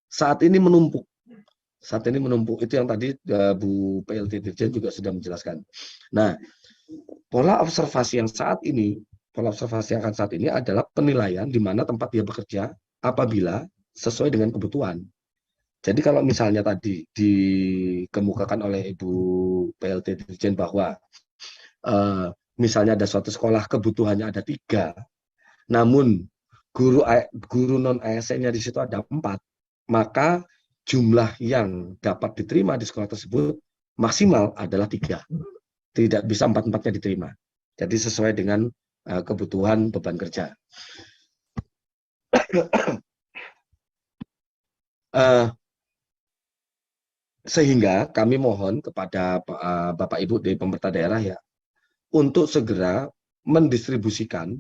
saat ini menumpuk. Saat ini menumpuk, itu yang tadi Bu PLT Dirjen juga sudah menjelaskan. Nah, pola observasi yang saat ini, adalah penilaian di mana tempat dia bekerja apabila sesuai dengan kebutuhan. Jadi kalau misalnya tadi dikemukakan oleh Ibu PLT Dirjen bahwa misalnya ada suatu sekolah kebutuhannya ada 3, namun guru non ASN-nya di situ ada 4, maka jumlah yang dapat diterima di sekolah tersebut maksimal adalah 3. Tidak bisa 4-4-nya diterima. Jadi sesuai dengan kebutuhan beban kerja. Sehingga kami mohon kepada Bapak Ibu dari pemerintah daerah ya, untuk segera mendistribusikan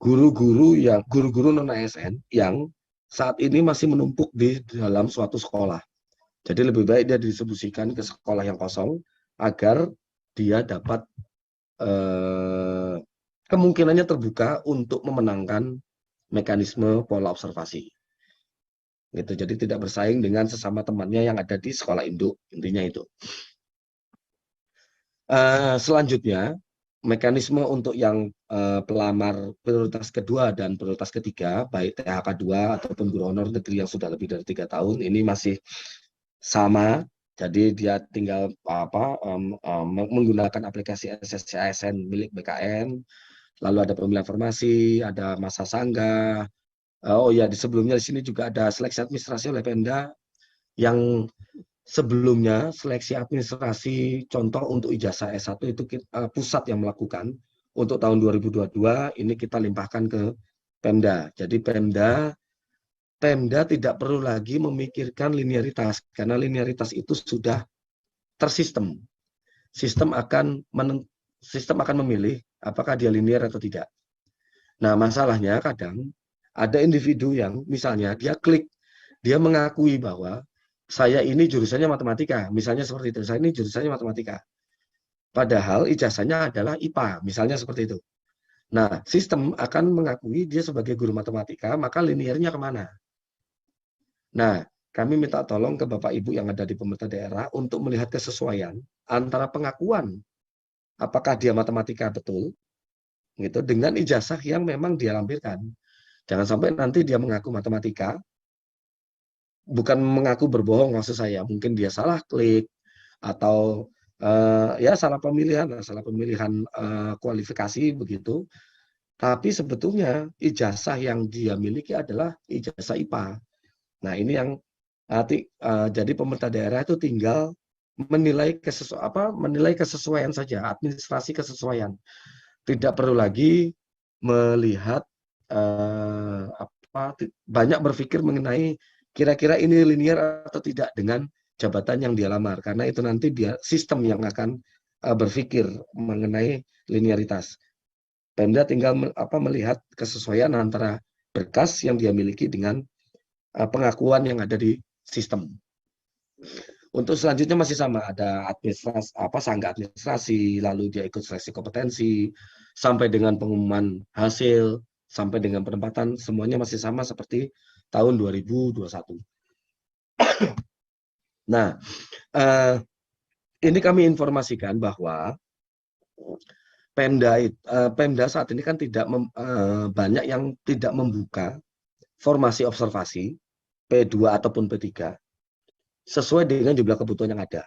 guru-guru non ASN yang saat ini masih menumpuk di dalam suatu sekolah. Jadi lebih baik dia didistribusikan ke sekolah yang kosong agar dia dapat kemungkinannya terbuka untuk memenangkan mekanisme pola observasi. Gitu. Jadi tidak bersaing dengan sesama temannya yang ada di sekolah induk, intinya itu. Selanjutnya, mekanisme untuk yang pelamar prioritas kedua dan prioritas ketiga, baik THK 2 ataupun guru honor negeri yang sudah lebih dari 3 tahun, ini masih sama. Jadi dia tinggal menggunakan aplikasi SSC ASN milik BKN, lalu ada pemilihan formasi, ada masa sanggah. Oh ya, di sebelumnya di sini juga ada seleksi administrasi oleh Pemda yang sebelumnya seleksi administrasi contoh untuk ijazah S1 itu pusat yang melakukan. Untuk tahun 2022 ini kita limpahkan ke Pemda. Jadi Pemda tidak perlu lagi memikirkan linearitas karena linearitas itu sudah tersistem. Sistem akan memilih apakah dia linear atau tidak. Nah, masalahnya kadang ada individu yang misalnya dia klik, dia mengakui bahwa saya ini jurusannya matematika, misalnya seperti itu, saya ini jurusannya matematika. Padahal ijazahnya adalah IPA, misalnya seperti itu. Nah, sistem akan mengakui dia sebagai guru matematika, maka linearnya kemana? Nah, kami minta tolong ke Bapak Ibu yang ada di pemerintah daerah untuk melihat kesesuaian antara pengakuan apakah dia matematika betul, gitu, dengan ijazah yang memang dia lampirkan. Jangan sampai nanti dia mengaku matematika, bukan mengaku berbohong maksud saya, mungkin dia salah klik atau ya salah pemilihan kualifikasi begitu. Tapi sebetulnya ijazah yang dia miliki adalah ijazah IPA. Nah ini yang jadi pemerintah daerah itu tinggal menilai kesesuaian saja, administrasi kesesuaian. Tidak perlu lagi melihat banyak berpikir mengenai kira-kira ini linear atau tidak dengan jabatan yang dia lamar, karena itu nanti dia sistem yang akan berpikir mengenai linearitas. Pemda tinggal melihat kesesuaian antara berkas yang dia miliki dengan pengakuan yang ada di sistem. Untuk selanjutnya masih sama, ada administrasi, sanggah administrasi, lalu dia ikut seleksi kompetensi, sampai dengan pengumuman hasil, sampai dengan penempatan, semuanya masih sama seperti tahun 2021. Nah, ini kami informasikan bahwa Pemda saat ini kan tidak banyak yang tidak membuka formasi observasi P2 ataupun P3 sesuai dengan jumlah kebutuhan yang ada.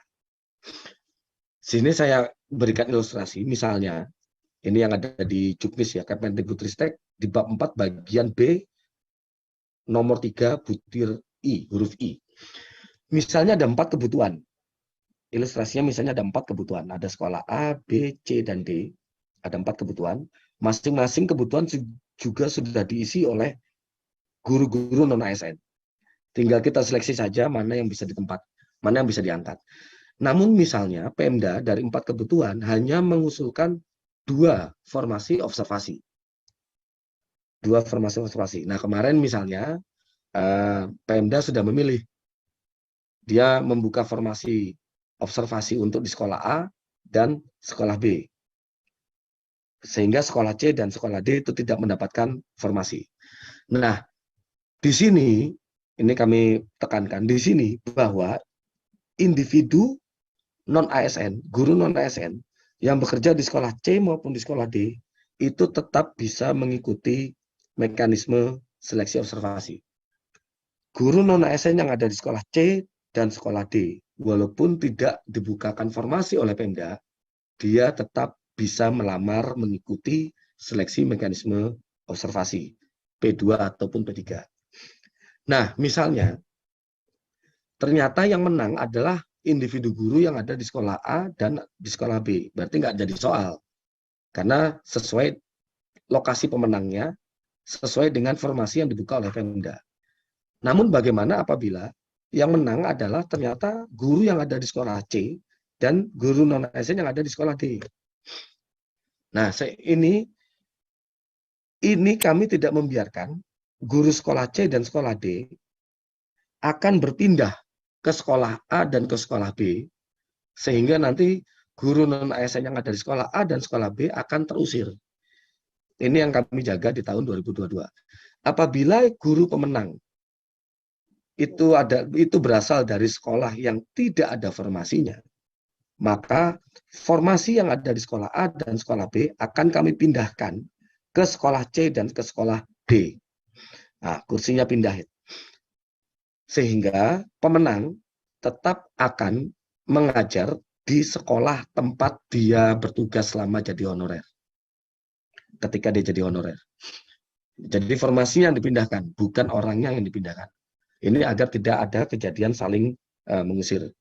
Sini saya berikan ilustrasi, misalnya ini yang ada di Juknis ya, Kemendikbudristek di bab 4 bagian B nomor 3 butir I, huruf I. Misalnya ada 4 kebutuhan. Ilustrasinya misalnya ada 4 kebutuhan. Ada sekolah A, B, C, dan D. Ada 4 kebutuhan. Masing-masing kebutuhan juga sudah diisi oleh guru-guru non-ASN. Tinggal kita seleksi saja mana yang bisa ditempat, mana yang bisa diangkat. Namun misalnya Pemda dari 4 kebutuhan hanya mengusulkan 2 formasi observasi. 2 formasi observasi. Nah kemarin misalnya Pemda sudah memilih. Dia membuka formasi observasi untuk di sekolah A dan sekolah B. Sehingga sekolah C dan sekolah D itu tidak mendapatkan formasi. Nah, di sini, ini kami tekankan, di sini bahwa individu non-ASN, guru non-ASN, yang bekerja di sekolah C maupun di sekolah D, itu tetap bisa mengikuti mekanisme seleksi observasi. Guru non-ASN yang ada di sekolah C dan sekolah D, walaupun tidak dibukakan formasi oleh Pemda, dia tetap bisa melamar mengikuti seleksi mekanisme observasi P2 ataupun P3. Nah, misalnya ternyata yang menang adalah individu guru yang ada di sekolah A dan di sekolah B. Berarti nggak jadi soal. Karena sesuai lokasi pemenangnya, sesuai dengan formasi yang dibuka oleh Pemda. Namun bagaimana apabila yang menang adalah ternyata guru yang ada di sekolah C dan guru non-ASN yang ada di sekolah D. Nah, ini kami tidak membiarkan guru sekolah C dan sekolah D akan berpindah ke sekolah A dan ke sekolah B, sehingga nanti guru non-ASN yang ada di sekolah A dan sekolah B akan terusir. Ini yang kami jaga di tahun 2022. Apabila guru pemenang itu berasal dari sekolah yang tidak ada formasinya, maka formasi yang ada di sekolah A dan sekolah B akan kami pindahkan ke sekolah C dan ke sekolah D. Nah, kursinya pindah. Sehingga pemenang tetap akan mengajar di sekolah tempat dia bertugas selama jadi honorer. Ketika dia jadi honorer. Jadi formasinya yang dipindahkan, bukan orangnya yang dipindahkan. Ini agar tidak ada kejadian saling mengusir.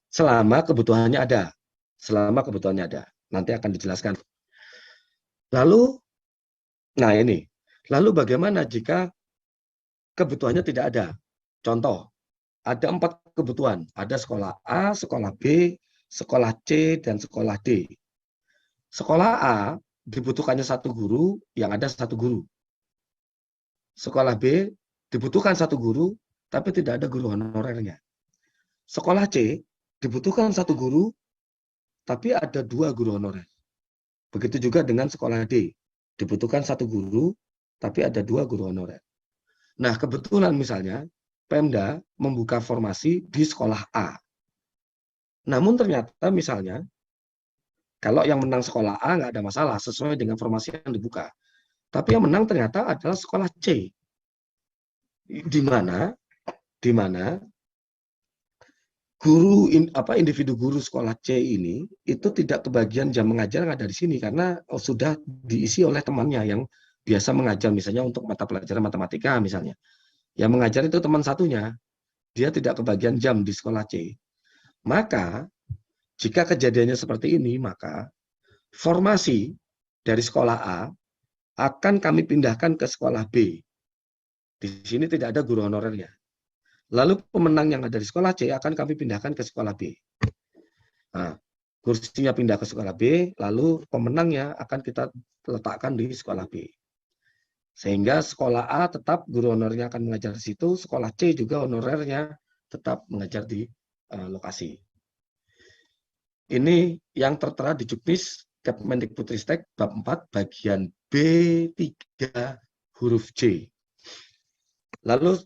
Selama kebutuhannya ada. Selama kebutuhannya ada. Nanti akan dijelaskan. Lalu, nah ini. Lalu bagaimana jika kebutuhannya tidak ada? Contoh, ada 4 kebutuhan. Ada sekolah A, sekolah B, sekolah C, dan sekolah D. Sekolah A dibutuhkannya 1 guru, yang ada 1 guru. Sekolah B dibutuhkan 1 guru, tapi tidak ada guru honorernya. Sekolah C dibutuhkan 1 guru, tapi ada 2 guru honorer. Begitu juga dengan sekolah D. Dibutuhkan 1 guru, tapi ada 2 guru honorer. Nah, kebetulan misalnya, Pemda membuka formasi di sekolah A. Namun ternyata misalnya, kalau yang menang sekolah A nggak ada masalah, sesuai dengan formasi yang dibuka. Tapi yang menang ternyata adalah sekolah C. Di mana individu guru sekolah C ini itu tidak kebagian jam mengajar yang ada di sini karena sudah diisi oleh temannya yang biasa mengajar misalnya untuk mata pelajaran matematika misalnya. Yang mengajar itu teman satunya, dia tidak kebagian jam di sekolah C. Maka, jika kejadiannya seperti ini, maka formasi dari sekolah A akan kami pindahkan ke sekolah B. Di sini tidak ada guru honorernya. Lalu pemenang yang ada di sekolah C akan kami pindahkan ke sekolah B. Nah, kursinya pindah ke sekolah B, lalu pemenangnya akan kita letakkan di sekolah B. Sehingga sekolah A tetap guru honorernya akan mengajar di situ, sekolah C juga honorernya tetap mengajar di lokasi. Ini yang tertera di Juknis Kemendikbudristek bab 4 bagian B3 huruf C. Lalu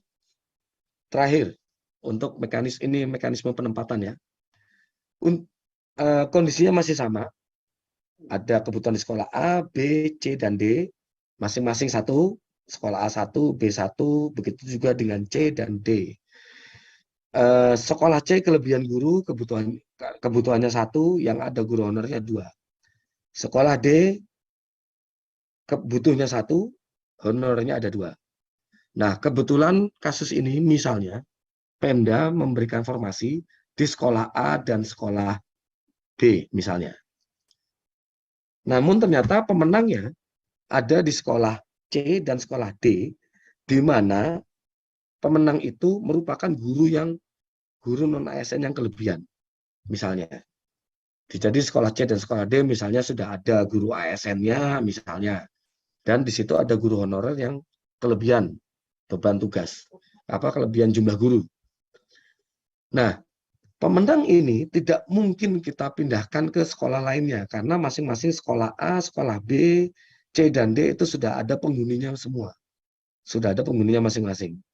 terakhir untuk mekanisme penempatan ya. Kondisinya masih sama. Ada kebutuhan di sekolah A, B, C, dan D. Masing-masing 1, sekolah A1, B1, begitu juga dengan C dan D. Sekolah C kelebihan guru, kebutuhannya 1, yang ada guru honornya 2. Sekolah D, kebutuhannya 1, honornya ada 2. Nah, kebetulan kasus ini misalnya, Pemda memberikan formasi di sekolah A dan sekolah B misalnya. Namun ternyata pemenangnya ada di sekolah C dan sekolah D, di mana pemenang itu merupakan guru non-ASN yang kelebihan, misalnya. Jadi sekolah C dan sekolah D misalnya sudah ada guru ASN-nya misalnya, dan di situ ada guru honorer yang kelebihan beban tugas, kelebihan jumlah guru. Nah, pemenang ini tidak mungkin kita pindahkan ke sekolah lainnya karena masing-masing sekolah A, sekolah B, C dan D itu sudah ada penghuninya semua. Sudah ada penghuninya masing-masing.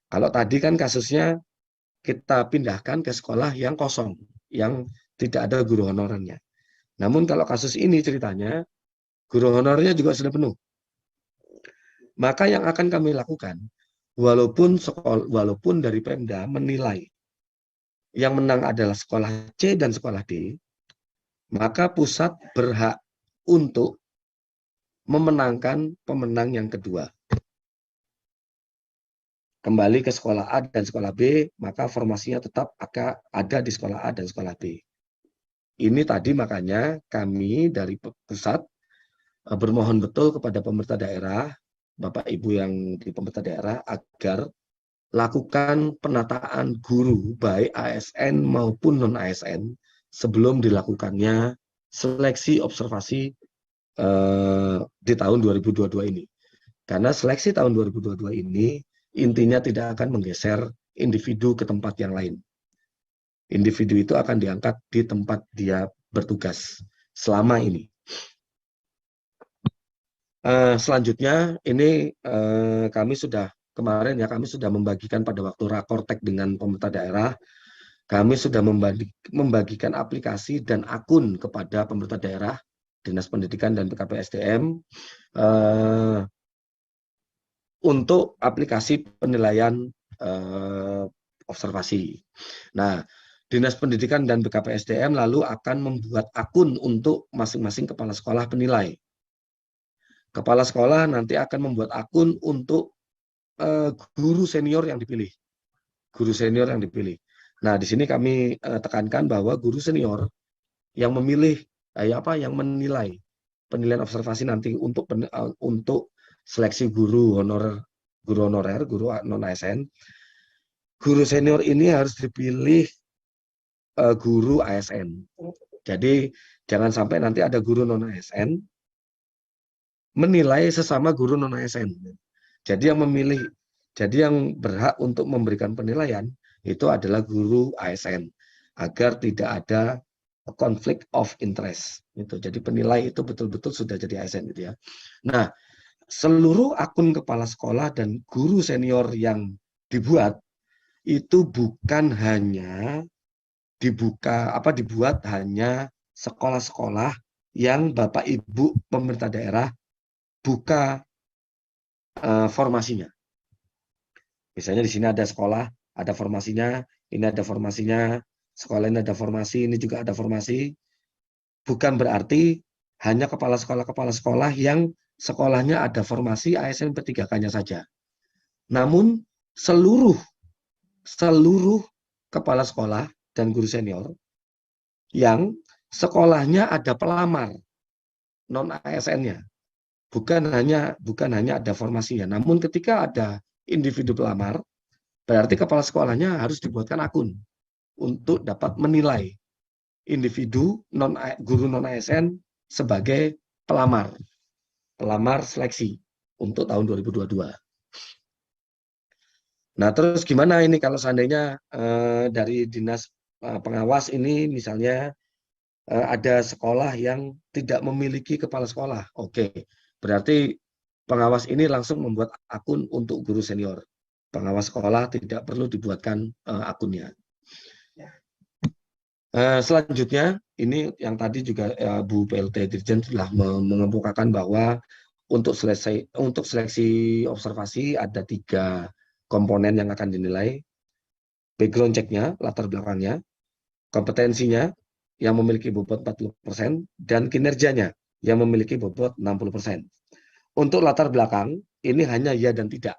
Kalau tadi kan kasusnya kita pindahkan ke sekolah yang kosong, yang tidak ada guru honorernya. Namun kalau kasus ini ceritanya, guru honorernya juga sudah penuh. Maka yang akan kami lakukan, walaupun dari Pemda menilai yang menang adalah sekolah C dan sekolah D, maka pusat berhak untuk memenangkan pemenang yang kedua. kembali ke sekolah A dan sekolah B, maka formasinya tetap akan ada di sekolah A dan sekolah B. Ini tadi makanya kami dari pusat bermohon betul kepada pemerintah daerah, Bapak Ibu yang di pemerintah daerah, agar lakukan penataan guru baik ASN maupun non-ASN sebelum dilakukannya seleksi observasi di tahun 2022 ini. Karena seleksi tahun 2022 ini intinya tidak akan menggeser individu ke tempat yang lain. Individu itu akan diangkat di tempat dia bertugas selama ini. Selanjutnya ini kami sudah kemarin ya kami sudah membagikan pada waktu rakortek dengan pemerintah daerah, kami sudah membagikan aplikasi dan akun kepada pemerintah daerah, Dinas Pendidikan dan BKPSDM untuk aplikasi penilaian observasi. Nah, Dinas Pendidikan dan BKPSDM lalu akan membuat akun untuk masing-masing kepala sekolah penilai. Kepala sekolah nanti akan membuat akun untuk guru senior yang dipilih. Guru senior yang dipilih. Nah, di sini kami tekankan bahwa guru senior yang memilih, yang menilai penilaian observasi nanti untuk seleksi guru honorer, guru non-ASN, guru senior ini harus dipilih guru ASN. Jadi jangan sampai nanti ada guru non-ASN menilai sesama guru non-ASN. Jadi yang berhak untuk memberikan penilaian itu adalah guru ASN agar tidak ada konflik of interest. Itu. Jadi penilai itu betul-betul sudah jadi ASN gitu ya. Nah, seluruh akun kepala sekolah dan guru senior yang dibuat itu bukan hanya dibuat hanya sekolah-sekolah yang Bapak Ibu pemerintah daerah buka formasinya. Misalnya di sini ada sekolah, ada formasinya, ini ada formasinya, sekolah ini ada formasi, ini juga ada formasi. Bukan berarti hanya kepala sekolah yang sekolahnya ada formasi ASN P3K-nya saja. Namun seluruh kepala sekolah dan guru senior yang sekolahnya ada pelamar non-ASN-nya. Bukan hanya ada formasinya, namun ketika ada individu pelamar, berarti kepala sekolahnya harus dibuatkan akun untuk dapat menilai individu guru non-ASN sebagai pelamar seleksi untuk tahun 2022. Nah, terus gimana ini kalau seandainya dari dinas pengawas ini misalnya ada sekolah yang tidak memiliki kepala sekolah. Oke. Berarti pengawas ini langsung membuat akun untuk guru senior. Pengawas sekolah tidak perlu dibuatkan akunnya. Selanjutnya, ini yang tadi juga Bu PLT Dirjen telah mengemukakan bahwa untuk seleksi observasi ada 3 komponen yang akan dinilai. Background check-nya, latar belakangnya, kompetensinya yang memiliki bobot 40%, dan kinerjanya yang memiliki bobot 60%. Untuk latar belakang, ini hanya ya dan tidak.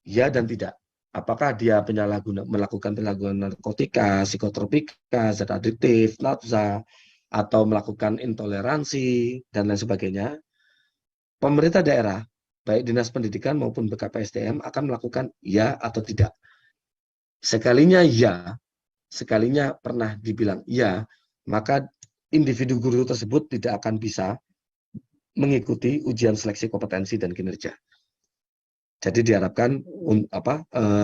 Ya dan tidak. Apakah dia melakukan penyalahgunaan narkotika, psikotropika, zat adiktif, nafsa, atau melakukan intoleransi, dan lain sebagainya. Pemerintah daerah, baik Dinas Pendidikan maupun BKPSDM akan melakukan ya atau tidak. Sekalinya ya, sekalinya pernah dibilang ya, maka individu guru tersebut tidak akan bisa mengikuti ujian seleksi kompetensi dan kinerja. Jadi diharapkan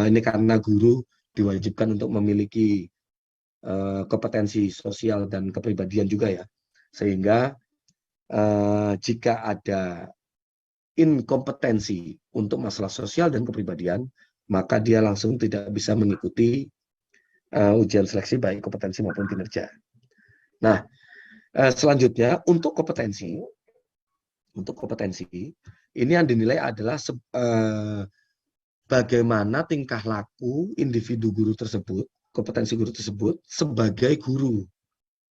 ini karena guru diwajibkan untuk memiliki kompetensi sosial dan kepribadian juga ya, sehingga jika ada inkompetensi untuk masalah sosial dan kepribadian, maka dia langsung tidak bisa mengikuti ujian seleksi baik kompetensi maupun kinerja. Nah, selanjutnya untuk kompetensi ini yang dinilai adalah bagaimana tingkah laku individu guru tersebut, kompetensi guru tersebut sebagai guru.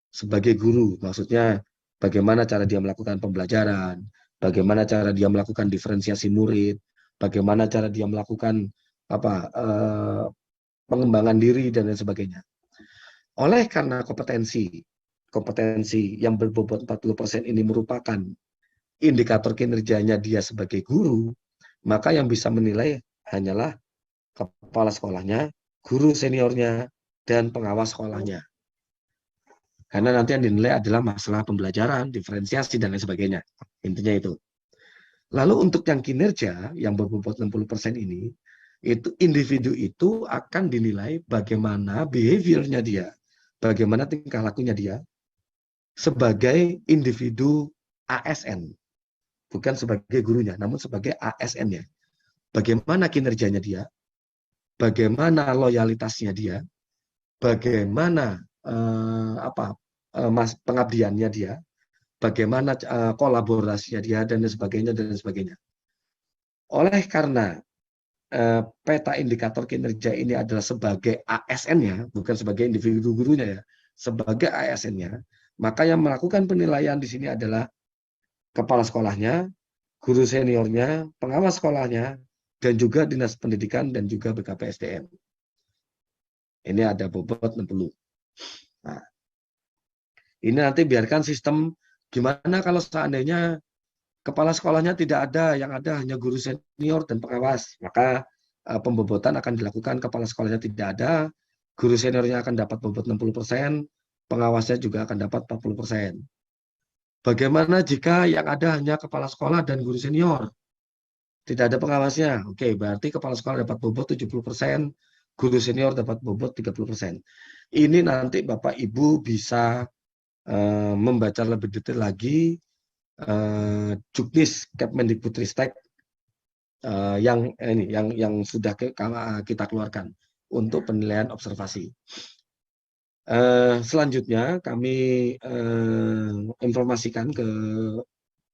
Sebagai guru, maksudnya bagaimana cara dia melakukan pembelajaran, bagaimana cara dia melakukan diferensiasi murid, bagaimana cara dia melakukan pengembangan diri dan lain sebagainya. Oleh karena kompetensi yang berbobot 40% ini merupakan indikator kinerjanya dia sebagai guru, maka yang bisa menilai hanyalah kepala sekolahnya, guru seniornya, dan pengawas sekolahnya. Karena nanti yang dinilai adalah masalah pembelajaran, diferensiasi, dan lain sebagainya. Intinya itu. Lalu untuk yang kinerja, yang berbobot 60% ini, itu individu itu akan dinilai bagaimana behaviornya dia, bagaimana tingkah lakunya dia, sebagai individu ASN. Bukan sebagai gurunya, namun sebagai ASN-nya. Bagaimana kinerjanya dia, bagaimana loyalitasnya dia, bagaimana pengabdiannya dia, bagaimana kolaborasinya dia, dan sebagainya, dan sebagainya. Oleh karena peta indikator kinerja ini adalah sebagai ASN-nya, bukan sebagai individu gurunya ya, sebagai ASN-nya, maka yang melakukan penilaian di sini adalah kepala sekolahnya, guru seniornya, pengawas sekolahnya, dan juga dinas pendidikan dan juga BKPSDM. Ini ada bobot 60. Nah, ini nanti biarkan sistem gimana kalau seandainya kepala sekolahnya tidak ada, yang ada hanya guru senior dan pengawas, maka pembobotan akan dilakukan, kepala sekolahnya tidak ada, guru seniornya akan dapat bobot 60%, pengawasnya juga akan dapat 40%. Bagaimana jika yang ada hanya kepala sekolah dan guru senior? Tidak ada pengawasnya. Oke, berarti kepala sekolah dapat bobot 70%, guru senior dapat bobot 30%. Ini nanti Bapak Ibu bisa membaca lebih detail lagi Juknis Kemendikbudristek yang sudah kita keluarkan untuk penilaian observasi. Selanjutnya kami informasikan ke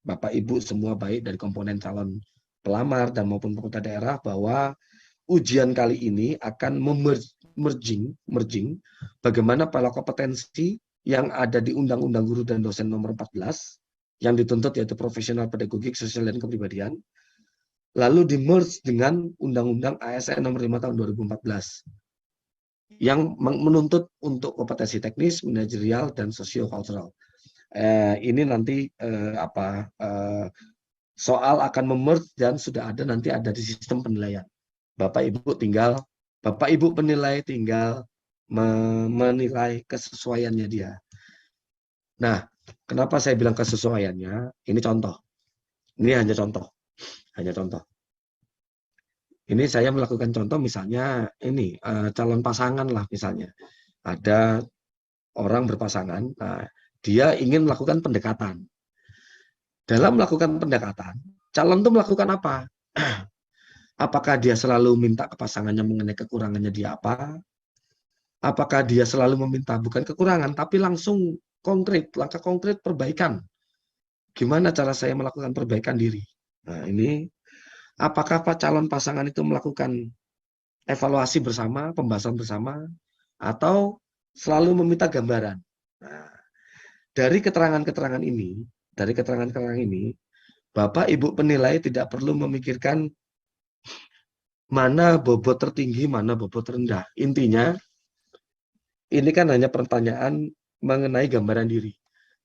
Bapak Ibu semua, baik dari komponen calon pelamar dan maupun pemerintah daerah, bahwa ujian kali ini akan merging bagaimana pola kompetensi yang ada di Undang-Undang Guru dan Dosen nomor 14 yang dituntut, yaitu profesional, pedagogik, sosial, dan kepribadian, lalu di-merge dengan Undang-Undang ASN nomor 5 tahun 2014 yang menuntut untuk kompetensi teknis, manajerial, dan sosio-kultural. Ini nanti soal akan memerge dan sudah ada, nanti ada di sistem penilaian. Bapak Ibu penilai tinggal menilai kesesuaiannya dia. Nah, kenapa saya bilang kesesuaiannya? Ini contoh. Ini hanya contoh. Ini saya melakukan contoh, misalnya ini calon pasangan lah misalnya. Ada orang berpasangan, nah, dia ingin melakukan pendekatan. Dalam melakukan pendekatan, calon itu melakukan apa? Apakah dia selalu minta ke pasangannya mengenai kekurangannya dia apa? Apakah dia selalu meminta bukan kekurangan, tapi langsung konkret, langkah konkret perbaikan. Gimana cara saya melakukan perbaikan diri? Nah, ini apakah calon pasangan itu melakukan evaluasi bersama, pembahasan bersama, atau selalu meminta gambaran? Nah, dari keterangan-keterangan ini, Bapak Ibu penilai tidak perlu memikirkan mana bobot tertinggi, mana bobot rendah. Intinya, ini kan hanya pertanyaan mengenai gambaran diri.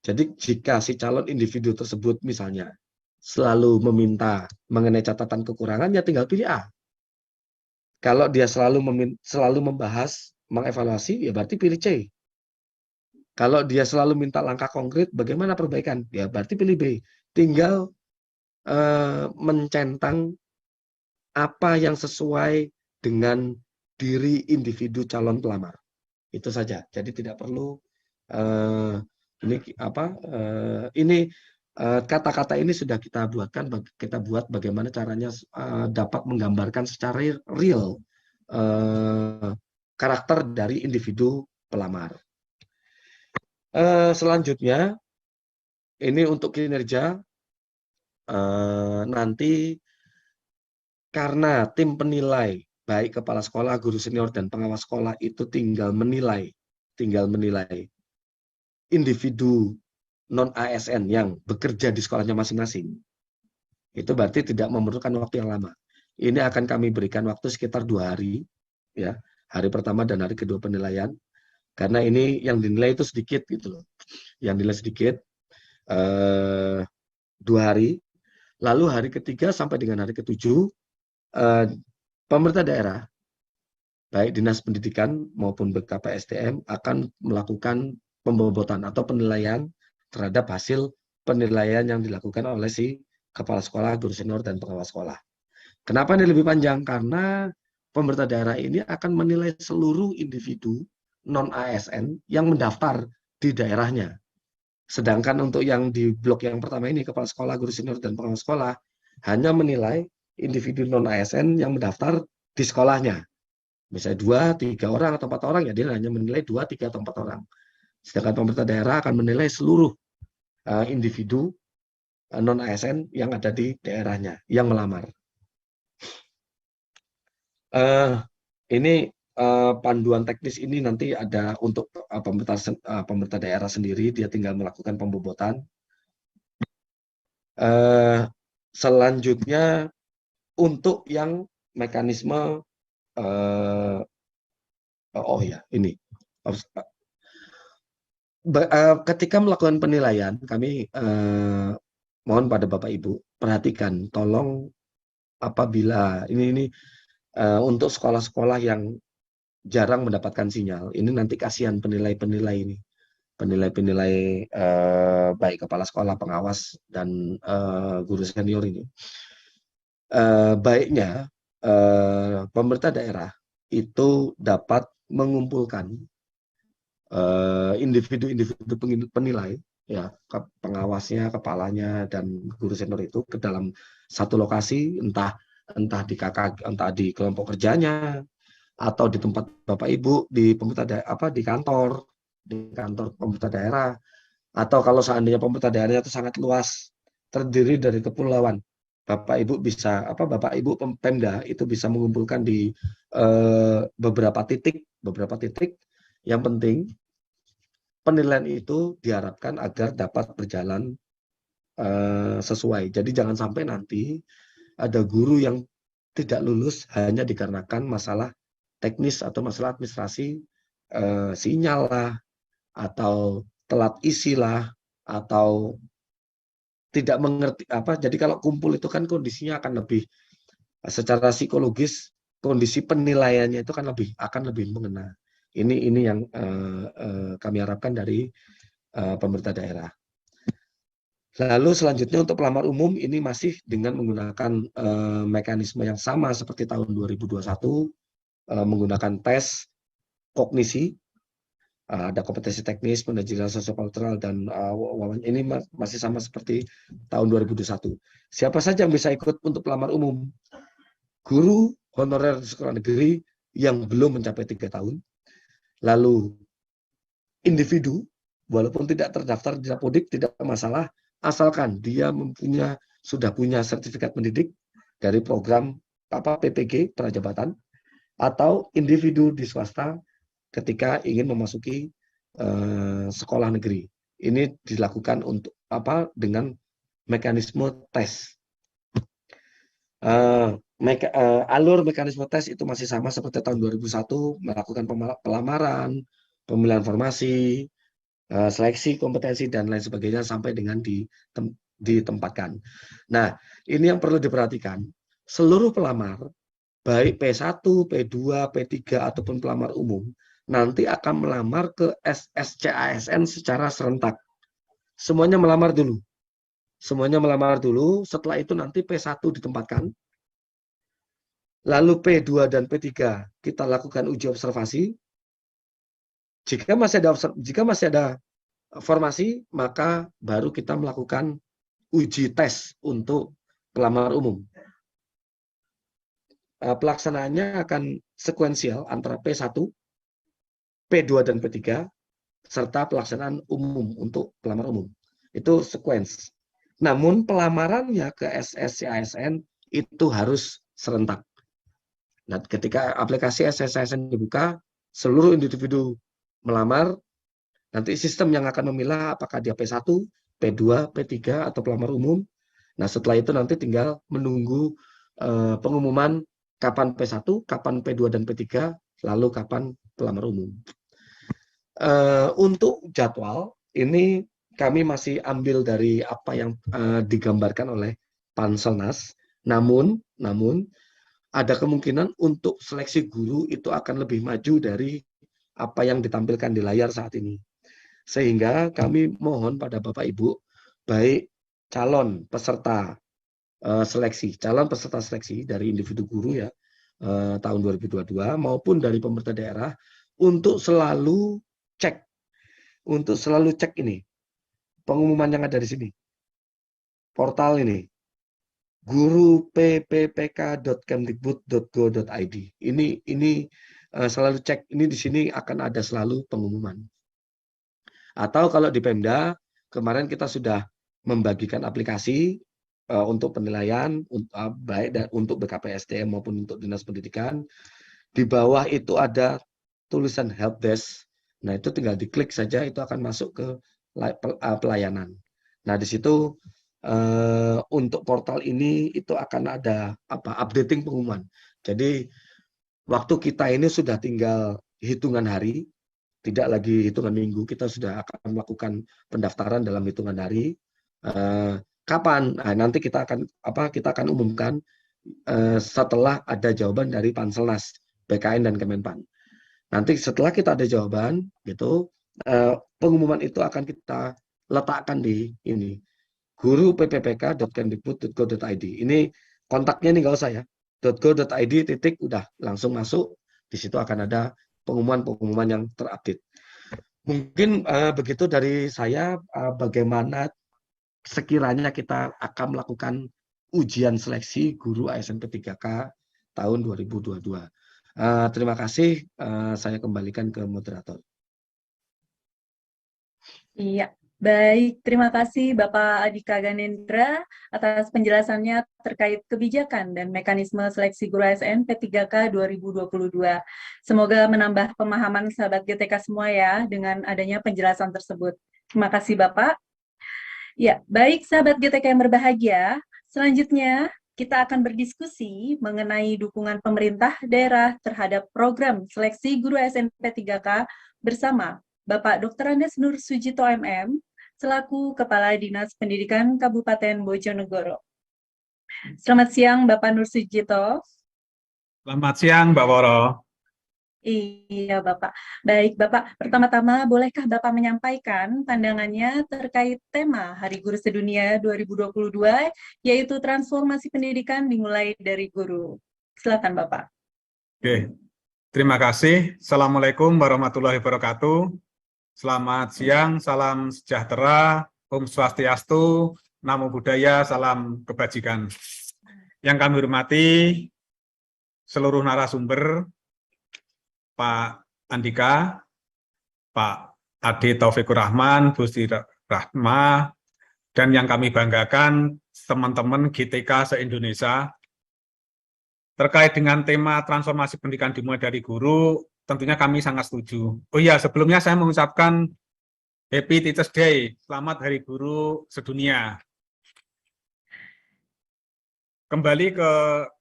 Jadi jika si calon individu tersebut misalnya selalu meminta mengenai catatan kekurangan, ya tinggal pilih A. Kalau dia selalu membahas, mengevaluasi, ya berarti pilih C. Kalau dia selalu minta langkah konkret, bagaimana perbaikan? Ya berarti pilih B. Tinggal mencentang apa yang sesuai dengan diri individu calon pelamar. Itu saja. Jadi tidak perlu kata-kata ini sudah kita buat bagaimana caranya dapat menggambarkan secara real karakter dari individu pelamar. Selanjutnya ini untuk kinerja, nanti karena tim penilai baik kepala sekolah, guru senior, dan pengawas sekolah itu tinggal menilai individu non-ASN yang bekerja di sekolahnya masing-masing. Itu berarti tidak memerlukan waktu yang lama. Ini akan kami berikan waktu sekitar 2 hari, ya, hari pertama dan hari kedua penilaian, karena ini yang dinilai itu sedikit gitu loh, yang nilai sedikit, 2 hari. Lalu hari ketiga sampai dengan hari ketujuh, pemerintah daerah, baik Dinas Pendidikan maupun BKPSDM akan melakukan pembobotan atau penilaian terhadap hasil penilaian yang dilakukan oleh si kepala sekolah, guru senior, dan pengawas sekolah. Kenapa ini lebih panjang? Karena pemerintah daerah ini akan menilai seluruh individu non-ASN yang mendaftar di daerahnya. Sedangkan untuk yang di blok yang pertama ini, kepala sekolah, guru senior, dan pengawas sekolah, hanya menilai individu non-ASN yang mendaftar di sekolahnya. Misalnya 2, 3 orang atau 4 orang, ya dia hanya menilai 2, 3, atau 4 orang. Sedangkan pemerintah daerah akan menilai seluruh individu non-ASN yang ada di daerahnya, yang melamar. Ini panduan teknis ini nanti ada untuk pemerintah daerah sendiri, dia tinggal melakukan pembobotan. Selanjutnya untuk yang mekanisme ini ketika melakukan penilaian, kami mohon pada Bapak Ibu perhatikan, tolong apabila ini untuk sekolah-sekolah yang jarang mendapatkan sinyal, ini nanti kasihan penilai-penilai ini, penilai-penilai baik kepala sekolah, pengawas, dan guru senior ini. Baiknya pemerintah daerah itu dapat mengumpulkan individu-individu penilai, ya, pengawasnya, kepalanya, dan guru senior itu ke dalam satu lokasi, entah di KK, entah di kelompok kerjanya, atau di tempat Bapak Ibu di pemerintah di kantor pemerintah daerah, atau kalau seandainya pemerintah daerahnya itu sangat luas, terdiri dari kepulauan, Bapak Ibu bisa Bapak Ibu Pemda itu bisa mengumpulkan di beberapa titik. Yang penting penilaian itu diharapkan agar dapat berjalan sesuai. Jadi jangan sampai nanti ada guru yang tidak lulus hanya dikarenakan masalah teknis atau masalah administrasi, sinyal lah, atau telat isi lah, atau tidak mengerti Jadi kalau kumpul itu kan kondisinya akan lebih secara psikologis, kondisi penilaiannya itu kan akan lebih mengena. Ini yang kami harapkan dari pemerintah daerah. Lalu selanjutnya untuk pelamar umum ini masih dengan menggunakan mekanisme yang sama seperti tahun 2021, menggunakan tes kognisi, ada kompetensi teknis, manajerial, sosiokultural, dan ini masih sama seperti tahun 2021. Siapa saja yang bisa ikut untuk pelamar umum? Guru honorer di sekolah negeri yang belum mencapai 3 tahun, lalu individu walaupun tidak terdaftar di Dapodik tidak masalah, asalkan dia sudah punya sertifikat mendidik dari program PPG prajabatan, atau individu di swasta ketika ingin memasuki sekolah negeri. Ini dilakukan untuk dengan mekanisme tes. Alur mekanisme tes itu masih sama seperti tahun 2001, melakukan pelamaran, pemilihan formasi, seleksi kompetensi, dan lain sebagainya sampai dengan ditempatkan. Nah, ini yang perlu diperhatikan. Seluruh pelamar, baik P1, P2, P3, ataupun pelamar umum, nanti akan melamar ke SSCASN secara serentak. Semuanya melamar dulu. Setelah itu nanti P1 ditempatkan. Lalu P2 dan P3 kita lakukan uji observasi. Jika masih ada formasi, maka baru kita melakukan uji tes untuk pelamar umum. Pelaksanaannya akan sekuensial antara P1, P2 dan P3, serta pelaksanaan umum untuk pelamar umum. Itu sekuens. Namun pelamarannya ke SSCASN itu harus serentak. Nah, ketika aplikasi SSCASN dibuka, seluruh individu melamar, nanti sistem yang akan memilah apakah dia P1, P2, P3, atau pelamar umum. Nah, setelah itu nanti tinggal menunggu pengumuman kapan P1, kapan P2 dan P3, lalu kapan pelamar umum. Untuk jadwal ini kami masih ambil dari apa yang digambarkan oleh Panselnas. Namun ada kemungkinan untuk seleksi guru itu akan lebih maju dari apa yang ditampilkan di layar saat ini. Sehingga kami mohon pada Bapak Ibu, baik calon peserta seleksi dari individu guru ya tahun 2022 maupun dari pemerintah daerah untuk selalu cek ini pengumuman yang ada di sini, portal ini, guru.pppk.kemdikbud.go.id. Ini selalu cek, ini di sini akan ada selalu pengumuman. Atau kalau di Pemda kemarin kita sudah membagikan aplikasi untuk penilaian baik untuk BKPSDM maupun untuk Dinas Pendidikan. Di bawah itu ada tulisan help desk. Nah, itu tinggal diklik saja, itu akan masuk ke pelayanan. Nah, di situ untuk portal ini itu akan ada updating pengumuman. Jadi waktu kita ini sudah tinggal hitungan hari, tidak lagi hitungan minggu. Kita sudah akan melakukan pendaftaran dalam hitungan hari. Kapan? Nah, nanti kita akan umumkan setelah ada jawaban dari Panselnas, BKN dan Kemenpan. Nanti setelah kita ada jawaban, gitu, pengumuman itu akan kita letakkan di ini, guru.pppk.kemdikbud.go.id. Ini kontaknya nih nggak usah ya, .go.id titik udah langsung masuk. Di situ akan ada pengumuman yang terupdate. Mungkin begitu dari saya, bagaimana sekiranya kita akan melakukan ujian seleksi guru ASN P3K tahun 2022. Terima kasih, saya kembalikan ke moderator. Iya, baik. Terima kasih Bapak Adhika Ganendra atas penjelasannya terkait kebijakan dan mekanisme seleksi guru ASN P3K 2022. Semoga menambah pemahaman sahabat GTK semua ya dengan adanya penjelasan tersebut. Terima kasih Bapak. Ya, baik sahabat GTK yang berbahagia. Selanjutnya, kita akan berdiskusi mengenai dukungan pemerintah daerah terhadap program seleksi guru ASN P3K bersama Bapak Dr. Andes Nur Sujito MM, selaku Kepala Dinas Pendidikan Kabupaten Bojonegoro. Selamat siang Bapak Nur Sujito. Selamat siang Mbak Woro. Iya Bapak. Baik Bapak, pertama-tama bolehkah Bapak menyampaikan pandangannya terkait tema Hari Guru Sedunia 2022, yaitu transformasi pendidikan dimulai dari guru. Silakan Bapak. Oke, terima kasih. Assalamualaikum warahmatullahi wabarakatuh. Selamat siang, salam sejahtera, Om Swastiastu, Namo Buddhaya, salam kebajikan. Yang kami hormati seluruh narasumber, Pak Andika, Pak Ade Taufikur Rahman, Bu Sri Rahma, dan yang kami banggakan teman-teman GTK se-Indonesia. Terkait dengan tema transformasi pendidikan dimulai dari guru, tentunya kami sangat setuju. Oh iya, sebelumnya saya mengucapkan Happy Teachers Day, selamat Hari Guru Sedunia. Kembali ke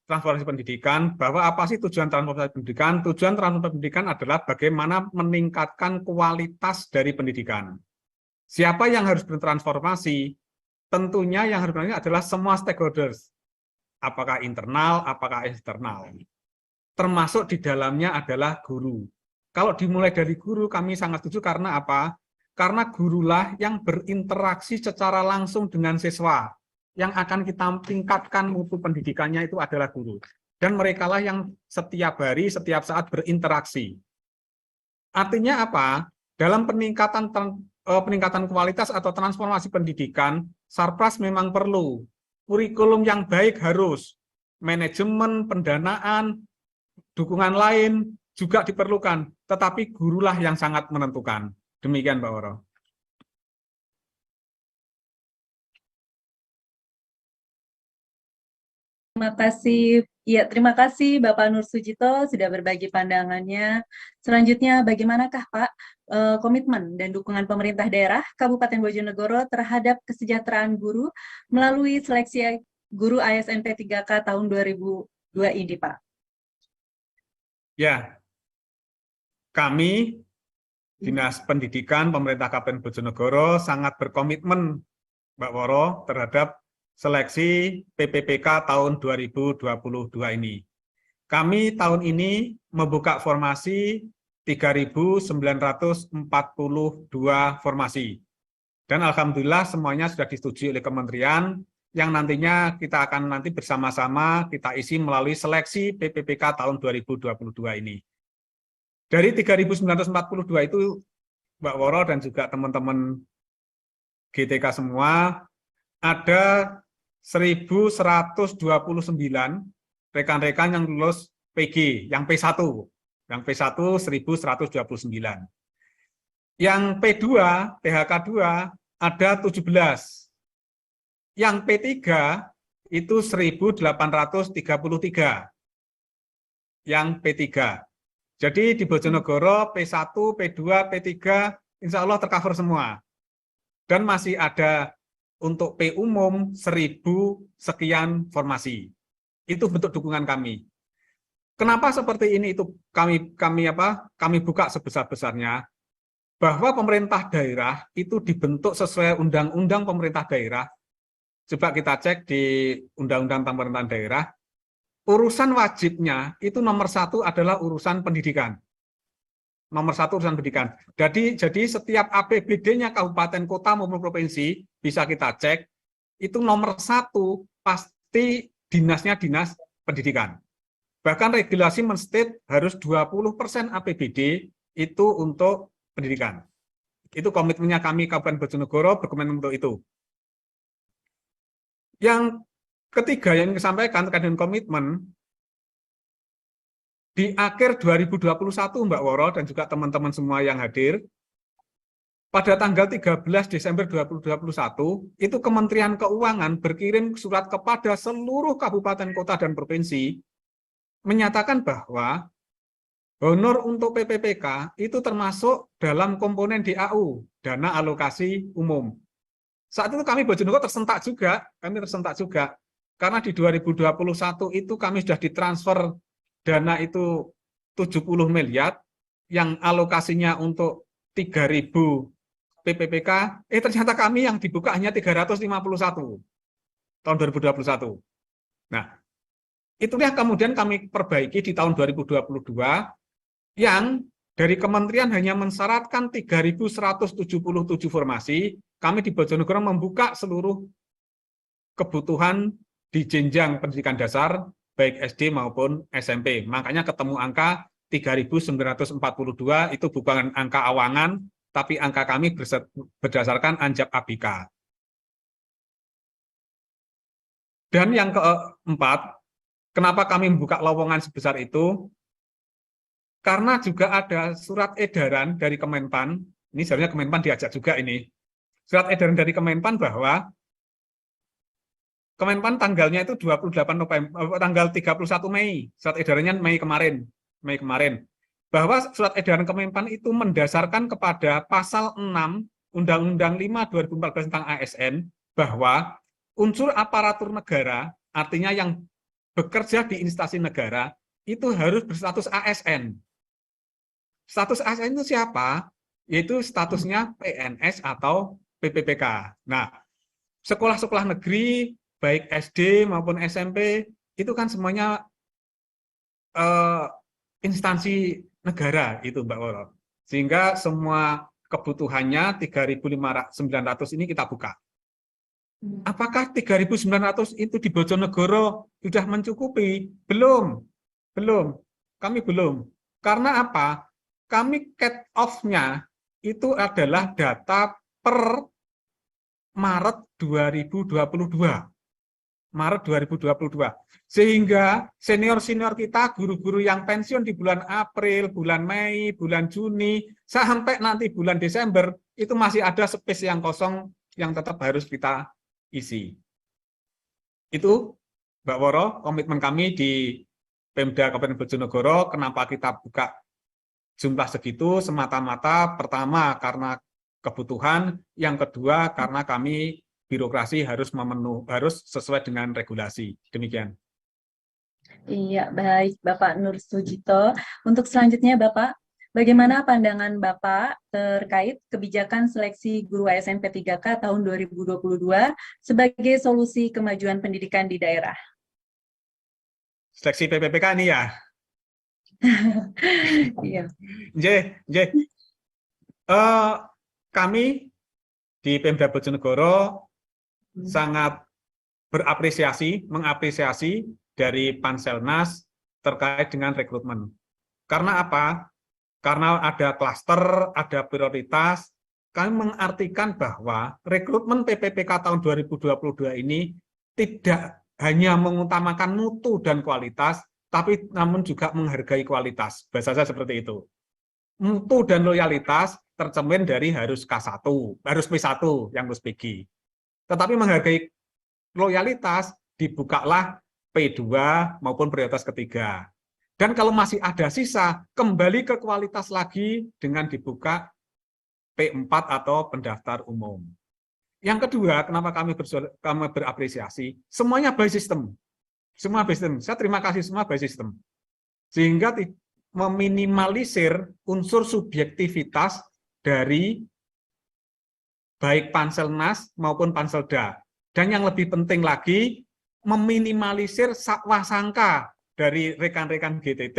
transformasi pendidikan, bahwa apa sih tujuan transformasi pendidikan? Tujuan transformasi pendidikan adalah bagaimana meningkatkan kualitas dari pendidikan. Siapa yang harus bertransformasi? Tentunya yang harus bertransformasi adalah semua stakeholders. Apakah internal, apakah eksternal. Termasuk di dalamnya adalah guru. Kalau dimulai dari guru, kami sangat setuju karena apa? Karena gurulah yang berinteraksi secara langsung dengan siswa. Yang akan kita tingkatkan mutu pendidikannya itu adalah guru. Dan merekalah yang setiap hari, setiap saat berinteraksi. Artinya apa? Dalam peningkatan kualitas atau transformasi pendidikan, Sarpras memang perlu. Kurikulum yang baik harus. Manajemen, pendanaan, dukungan lain juga diperlukan. Tetapi gurulah yang sangat menentukan. Demikian Pak Woro. Terima kasih. Ya, terima kasih Bapak Nur Sujito sudah berbagi pandangannya. Selanjutnya, bagaimanakah Pak komitmen dan dukungan pemerintah daerah Kabupaten Bojonegoro terhadap kesejahteraan guru melalui seleksi guru ASN P3K tahun 2002 ini, Pak? Ya, kami Dinas Pendidikan Pemerintah Kabupaten Bojonegoro sangat berkomitmen, Mbak Woro, terhadap seleksi PPPK tahun 2022 ini. Kami tahun ini membuka formasi 3.942 formasi. Dan alhamdulillah semuanya sudah disetujui oleh kementerian yang nantinya kita akan nanti bersama-sama kita isi melalui seleksi PPPK tahun 2022 ini. Dari 3.942 itu, Mbak Woro dan juga teman-teman GTK semua, ada 1.129 rekan-rekan yang lulus PG, yang P1. Yang P1 1.129. Yang P2, THK 2 ada 17. Yang P3 itu 1.833. Yang P3. Jadi di Bojonegoro P1, P2, P3 insya Allah tercover semua. Dan masih ada untuk P umum 1.000 sekian formasi. Itu bentuk dukungan kami. Kenapa seperti ini? Itu kami buka sebesar-besarnya bahwa pemerintah daerah itu dibentuk sesuai undang-undang pemerintah daerah. Coba kita cek di undang-undang pemerintahan daerah, urusan wajibnya itu nomor 1 adalah urusan pendidikan. Nomor 1 urusan pendidikan. Jadi setiap APBD-nya kabupaten, kota maupun provinsi bisa kita cek, itu nomor 1 pasti dinasnya dinas pendidikan. Bahkan regulasi menstate harus 20% APBD itu untuk pendidikan. Itu komitmennya kami Kabupaten Bojonegoro berkomitmen untuk itu. Yang ketiga yang disampaikan terkait dengan komitmen, di akhir 2021 Mbak Woro dan juga teman-teman semua yang hadir, pada tanggal 13 Desember 2021, itu Kementerian Keuangan berkirim surat kepada seluruh kabupaten, kota, dan provinsi, menyatakan bahwa honor untuk PPPK itu termasuk dalam komponen DAU, dana alokasi umum. Saat itu kami Bojonegoro tersentak juga, karena di 2021 itu kami sudah ditransfer dana itu 70 miliar, yang alokasinya untuk 3.000 PPPK, ternyata kami yang dibuka hanya 351 tahun 2021. Nah, itulah kemudian kami perbaiki di tahun 2022, yang dari kementerian hanya mensyaratkan 3.177 formasi, kami di Bojonegoro membuka seluruh kebutuhan di jenjang pendidikan dasar, baik SD maupun SMP. Makanya ketemu angka 3.942, itu bukan angka awangan, tapi angka kami berdasarkan Anjap ABK. Dan yang keempat, kenapa kami membuka lowongan sebesar itu? Karena juga ada surat edaran dari Kemenpan, ini sebenarnya Kemenpan diajak juga ini, surat edaran dari Kemenpan bahwa Kemenpan tanggalnya itu 28 November, tanggal 31 Mei, surat edarannya Mei kemarin, bahwa surat edaran Kemenpan itu mendasarkan kepada pasal 6 Undang-Undang 5 2014 tentang ASN, bahwa unsur aparatur negara, artinya yang bekerja di instansi negara, itu harus berstatus ASN. Status ASN itu siapa? Yaitu statusnya PNS atau PPPK. Nah, sekolah-sekolah negeri, baik SD maupun SMP, itu kan semuanya instansi negara itu, Mbak Woro. Sehingga semua kebutuhannya 3.900 ini kita buka. Apakah 3.900 itu di Bojonegoro sudah mencukupi? Belum. Kami belum. Karena apa? Kami cut off-nya itu adalah data per Maret 2022. Sehingga senior-senior kita, guru-guru yang pensiun di bulan April, bulan Mei, bulan Juni, sampai nanti bulan Desember, itu masih ada space yang kosong yang tetap harus kita isi. Itu, Mbak Woro, komitmen kami di Pemda Kabupaten Bojonegoro. Kenapa kita buka jumlah segitu? Semata-mata pertama karena kebutuhan, yang kedua karena kami birokrasi harus sesuai dengan regulasi. Demikian. Iya, baik Bapak Nur Sujito. Untuk selanjutnya Bapak, bagaimana pandangan Bapak terkait kebijakan seleksi guru ASN P3K tahun 2022 sebagai solusi kemajuan pendidikan di daerah? Seleksi PPPK ini ya. Iya. Kami di Pemda Bojonegoro sangat mengapresiasi dari Panselnas terkait dengan rekrutmen. Karena apa? Karena ada klaster, ada prioritas, kami mengartikan bahwa rekrutmen PPPK tahun 2022 ini tidak hanya mengutamakan mutu dan kualitas, tapi namun juga menghargai kualitas. Bahasa saya seperti itu. Mutu dan loyalitas tercermin dari harus K1, harus P1 yang harus PG. Tetapi menghargai loyalitas dibukalah P2 maupun prioritas ketiga. Dan kalau masih ada sisa, kembali ke kualitas lagi dengan dibuka P4 atau pendaftar umum. Yang kedua, kenapa kami berapresiasi, semuanya by system. Semua by system. Saya terima kasih semua by system. Sehingga meminimalisir unsur subjektivitas dari baik Panselnas maupun Panselda. Dan yang lebih penting lagi, meminimalisir sakwasangka dari rekan-rekan GTT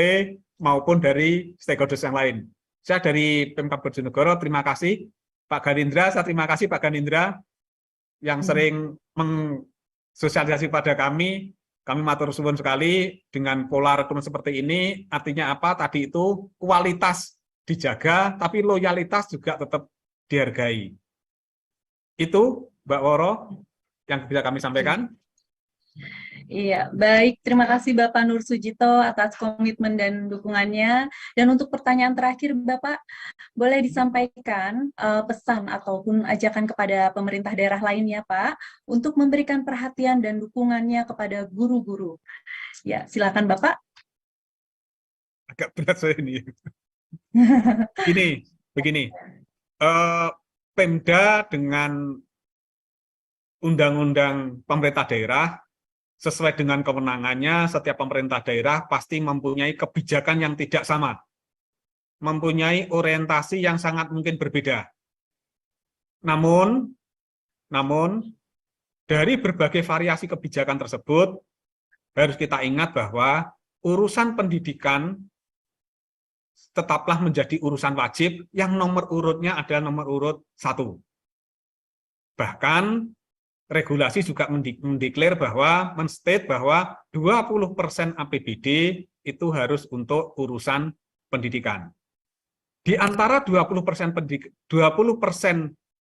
maupun dari stakeholders yang lain. Saya dari Pemkab Bojonegoro, terima kasih Pak Ganindra, saya terima kasih Pak Ganindra yang sering mensosialisasi pada kami matur suwun sekali dengan pola rekrutmen seperti ini, artinya apa? Tadi itu kualitas dijaga, tapi loyalitas juga tetap dihargai. Itu Mbak Woro yang bisa kami sampaikan. Iya, baik. Terima kasih Bapak Nur Sujito atas komitmen dan dukungannya. Dan untuk pertanyaan terakhir, Bapak, boleh disampaikan pesan ataupun ajakan kepada pemerintah daerah lainnya, Pak, untuk memberikan perhatian dan dukungannya kepada guru-guru. Ya, silakan Bapak. Agak berat saya ini. Begini. Pemda dengan undang-undang pemerintah daerah, sesuai dengan kewenangannya, setiap pemerintah daerah pasti mempunyai kebijakan yang tidak sama, mempunyai orientasi yang sangat mungkin berbeda. Namun, dari berbagai variasi kebijakan tersebut, harus kita ingat bahwa urusan pendidikan tetaplah menjadi urusan wajib yang nomor urutnya adalah nomor urut 1. Bahkan, regulasi juga mendeklar bahwa, menstate bahwa 20% APBD itu harus untuk urusan pendidikan. Di antara 20%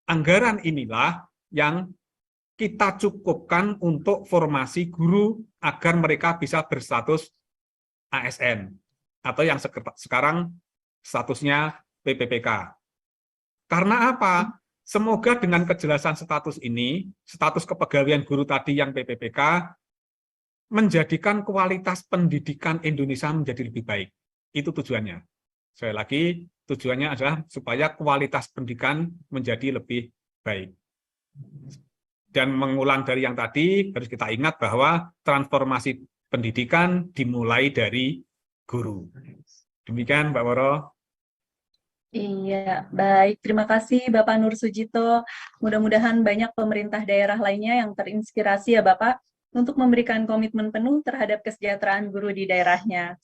anggaran inilah yang kita cukupkan untuk formasi guru agar mereka bisa berstatus ASN atau yang sekarang statusnya PPPK. Karena apa? Semoga dengan kejelasan status ini, status kepegawaian guru tadi yang PPPK, menjadikan kualitas pendidikan Indonesia menjadi lebih baik. Itu tujuannya. Sekali lagi, tujuannya adalah supaya kualitas pendidikan menjadi lebih baik. Dan mengulang dari yang tadi, harus kita ingat bahwa transformasi pendidikan dimulai dari guru. Demikian, Mbak Woro. Iya, baik. Terima kasih Bapak Nur Sujito. Mudah-mudahan banyak pemerintah daerah lainnya yang terinspirasi ya Bapak untuk memberikan komitmen penuh terhadap kesejahteraan guru di daerahnya.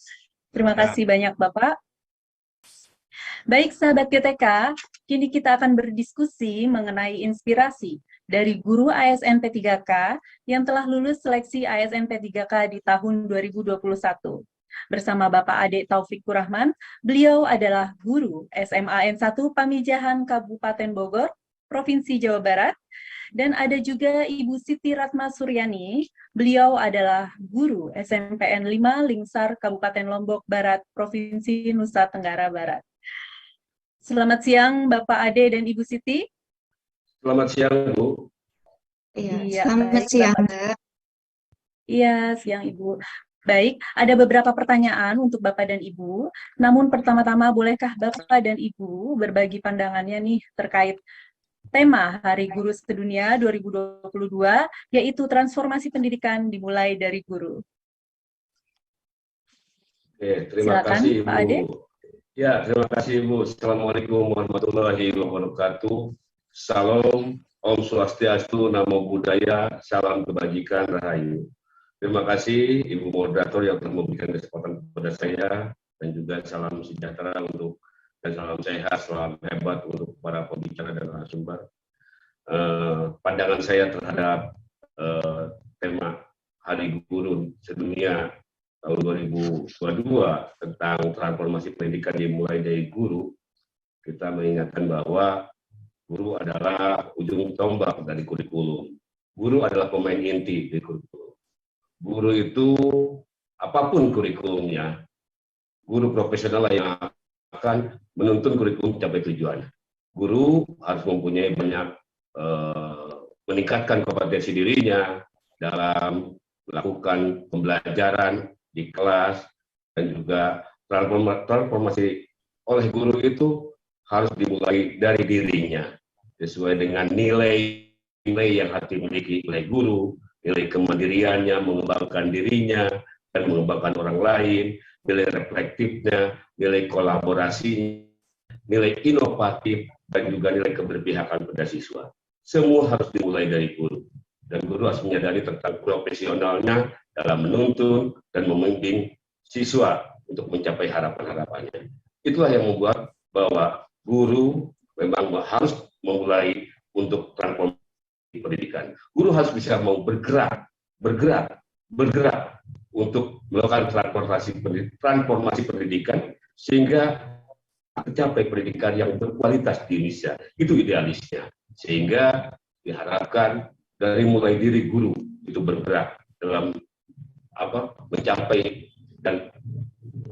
Terima kasih banyak Bapak. Baik sahabat GTK, kini kita akan berdiskusi mengenai inspirasi dari guru ASN P3K yang telah lulus seleksi ASN P3K di tahun 2021. Bersama Bapak Ade Taufikur Rahman, beliau adalah guru SMA N1 Pamijahan Kabupaten Bogor, Provinsi Jawa Barat, dan ada juga Ibu Siti Ratma Suryani, beliau adalah guru SMPN 5 Lingsar Kabupaten Lombok Barat, Provinsi Nusa Tenggara Barat. Selamat siang Bapak Ade dan Ibu Siti. Selamat siang, Bu. Iya, selamat siang, Mbak. Iya, siang Ibu. Baik, ada beberapa pertanyaan untuk Bapak dan Ibu. Namun pertama-tama bolehkah Bapak dan Ibu berbagi pandangannya nih terkait tema Hari Guru Sedunia 2022, yaitu transformasi pendidikan dimulai dari guru. Oke, terima Silakan, kasih Pak Ade. Ibu. Ya, terima kasih Ibu. Assalamualaikum warahmatullahi wabarakatuh. Salam, Om Swastiastu, Namo Buddhaya, salam kebajikan, rahayu. Terima kasih Ibu moderator yang telah memberikan kesempatan kepada saya, dan juga salam sejahtera untuk dan salam sehat, salam hebat untuk para pembicara dan narasumber. Pandangan saya terhadap tema Hari Guru Sedunia tahun 2022 tentang transformasi pendidikan dimulai dari guru, kita mengingatkan bahwa guru adalah ujung tombak dari kurikulum. Guru adalah pemain inti dari kurikulum. Guru itu apapun kurikulumnya, guru profesional yang akan menuntun kurikulum mencapai tujuan. Guru harus mempunyai banyak meningkatkan kompetensi dirinya dalam melakukan pembelajaran di kelas, dan juga transformasi oleh guru itu harus dimulai dari dirinya, sesuai dengan nilai yang harus dimiliki oleh guru, nilai kemandiriannya, mengembangkan dirinya, dan mengembangkan orang lain, nilai reflektifnya, nilai kolaborasi, nilai inovatif, dan juga nilai keberpihakan pada siswa. Semua harus dimulai dari guru. Dan guru harus menyadari tentang profesionalnya dalam menuntun dan membimbing siswa untuk mencapai harapan-harapannya. Itulah yang membuat bahwa guru memang harus memulai untuk transformasi pendidikan. Guru harus bisa mau bergerak untuk melakukan transformasi pendidikan sehingga mencapai pendidikan yang berkualitas di Indonesia. Itu idealisnya. Sehingga diharapkan dari mulai diri guru itu bergerak dalam mencapai dan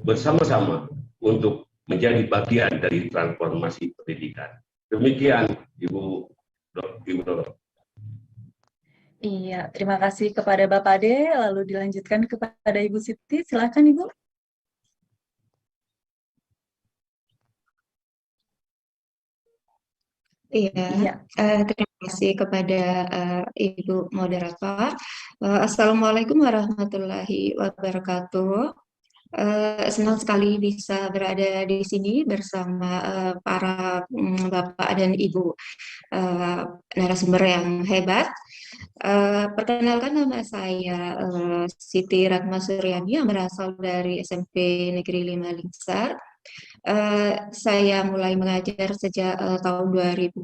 bersama-sama untuk menjadi bagian dari transformasi pendidikan. Demikian Ibu Doro. Iya, terima kasih kepada Bapak Ade. Lalu dilanjutkan kepada Ibu Siti. Silakan Ibu. Iya, terima kasih kepada Ibu Moderator. Assalamualaikum warahmatullahi wabarakatuh. Senang sekali bisa berada di sini bersama para Bapak dan Ibu narasumber yang hebat. Perkenalkan, nama saya Siti Ratma Suryani yang berasal dari SMP Negeri 5 Lingsar. Saya mulai mengajar sejak tahun 2005,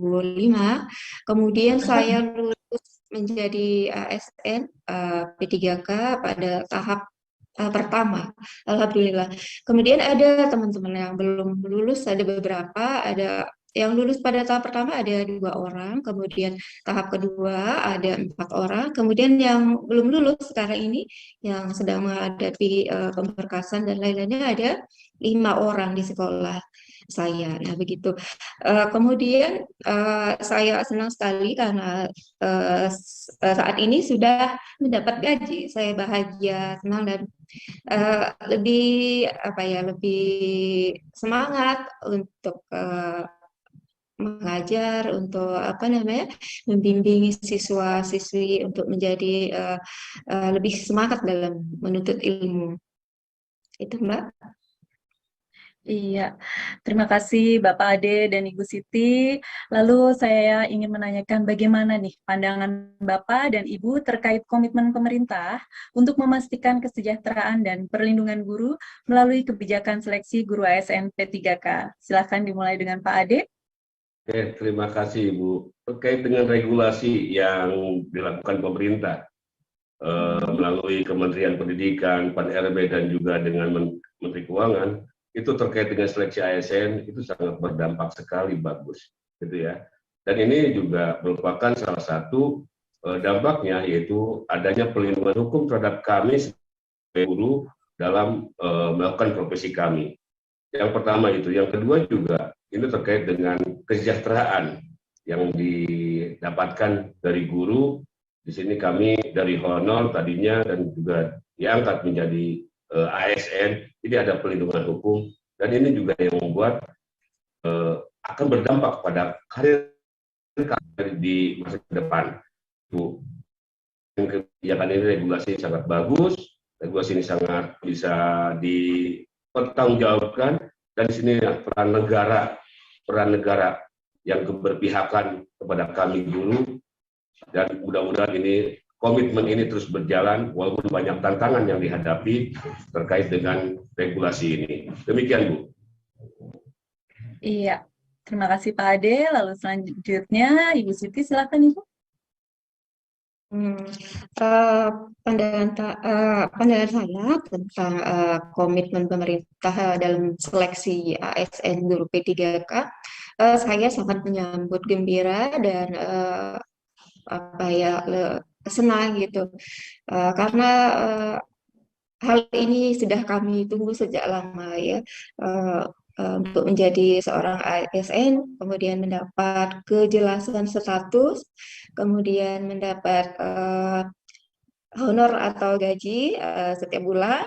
kemudian saya lulus menjadi ASN P3K pada tahap pertama, alhamdulillah. Kemudian ada teman-teman yang belum lulus, ada beberapa, ada yang lulus pada tahap pertama ada 2 orang, kemudian tahap kedua ada 4 orang, kemudian yang belum lulus sekarang ini yang sedang menghadapi pemberkasan dan lain-lainnya ada 5 orang di sekolah saya. Nah begitu. Kemudian saya senang sekali karena saat ini sudah mendapat gaji. Saya bahagia, senang, dan lebih semangat untuk mengajar, untuk membimbing siswa-siswi untuk menjadi lebih semangat dalam menuntut ilmu. Itu Mbak. Iya, terima kasih Bapak Ade dan Ibu Siti. Lalu saya ingin menanyakan bagaimana nih pandangan Bapak dan Ibu terkait komitmen pemerintah untuk memastikan kesejahteraan dan perlindungan guru melalui kebijakan seleksi guru ASN P3K. Silakan dimulai dengan Pak Ade. Oke, terima kasih Ibu. Terkait dengan regulasi yang dilakukan pemerintah melalui Kementerian Pendidikan, Pan-RB, dan juga dengan Menteri Keuangan, itu terkait dengan seleksi ASN itu sangat berdampak sekali bagus, gitu ya. Dan ini juga merupakan salah satu dampaknya, yaitu adanya perlindungan hukum terhadap kami sebagai guru dalam melakukan profesi kami. Yang pertama itu, yang kedua juga ini terkait dengan kesejahteraan yang didapatkan dari guru. Di sini kami dari honor tadinya dan juga diangkat menjadi ASN, jadi ada perlindungan hukum, dan ini juga yang membuat akan berdampak pada karir di masa depan. Bu, kebijakan ini regulasi sangat bagus, regulasi ini sangat bisa dipertanggungjawabkan, dan di sini peran negara yang keberpihakan kepada kami guru, dan mudah-mudahan ini komitmen ini terus berjalan walaupun banyak tantangan yang dihadapi terkait dengan regulasi ini. Demikian, Bu. Iya, terima kasih Pak Ade. Lalu selanjutnya Ibu Siti, silakan Ibu. Pandangan saya tentang komitmen pemerintah dalam seleksi ASN guru P3K, saya sangat menyambut gembira dan senang gitu, karena hal ini sudah kami tunggu sejak lama ya. Untuk menjadi seorang ASN, kemudian mendapat kejelasan status, kemudian mendapat honor atau gaji setiap bulan,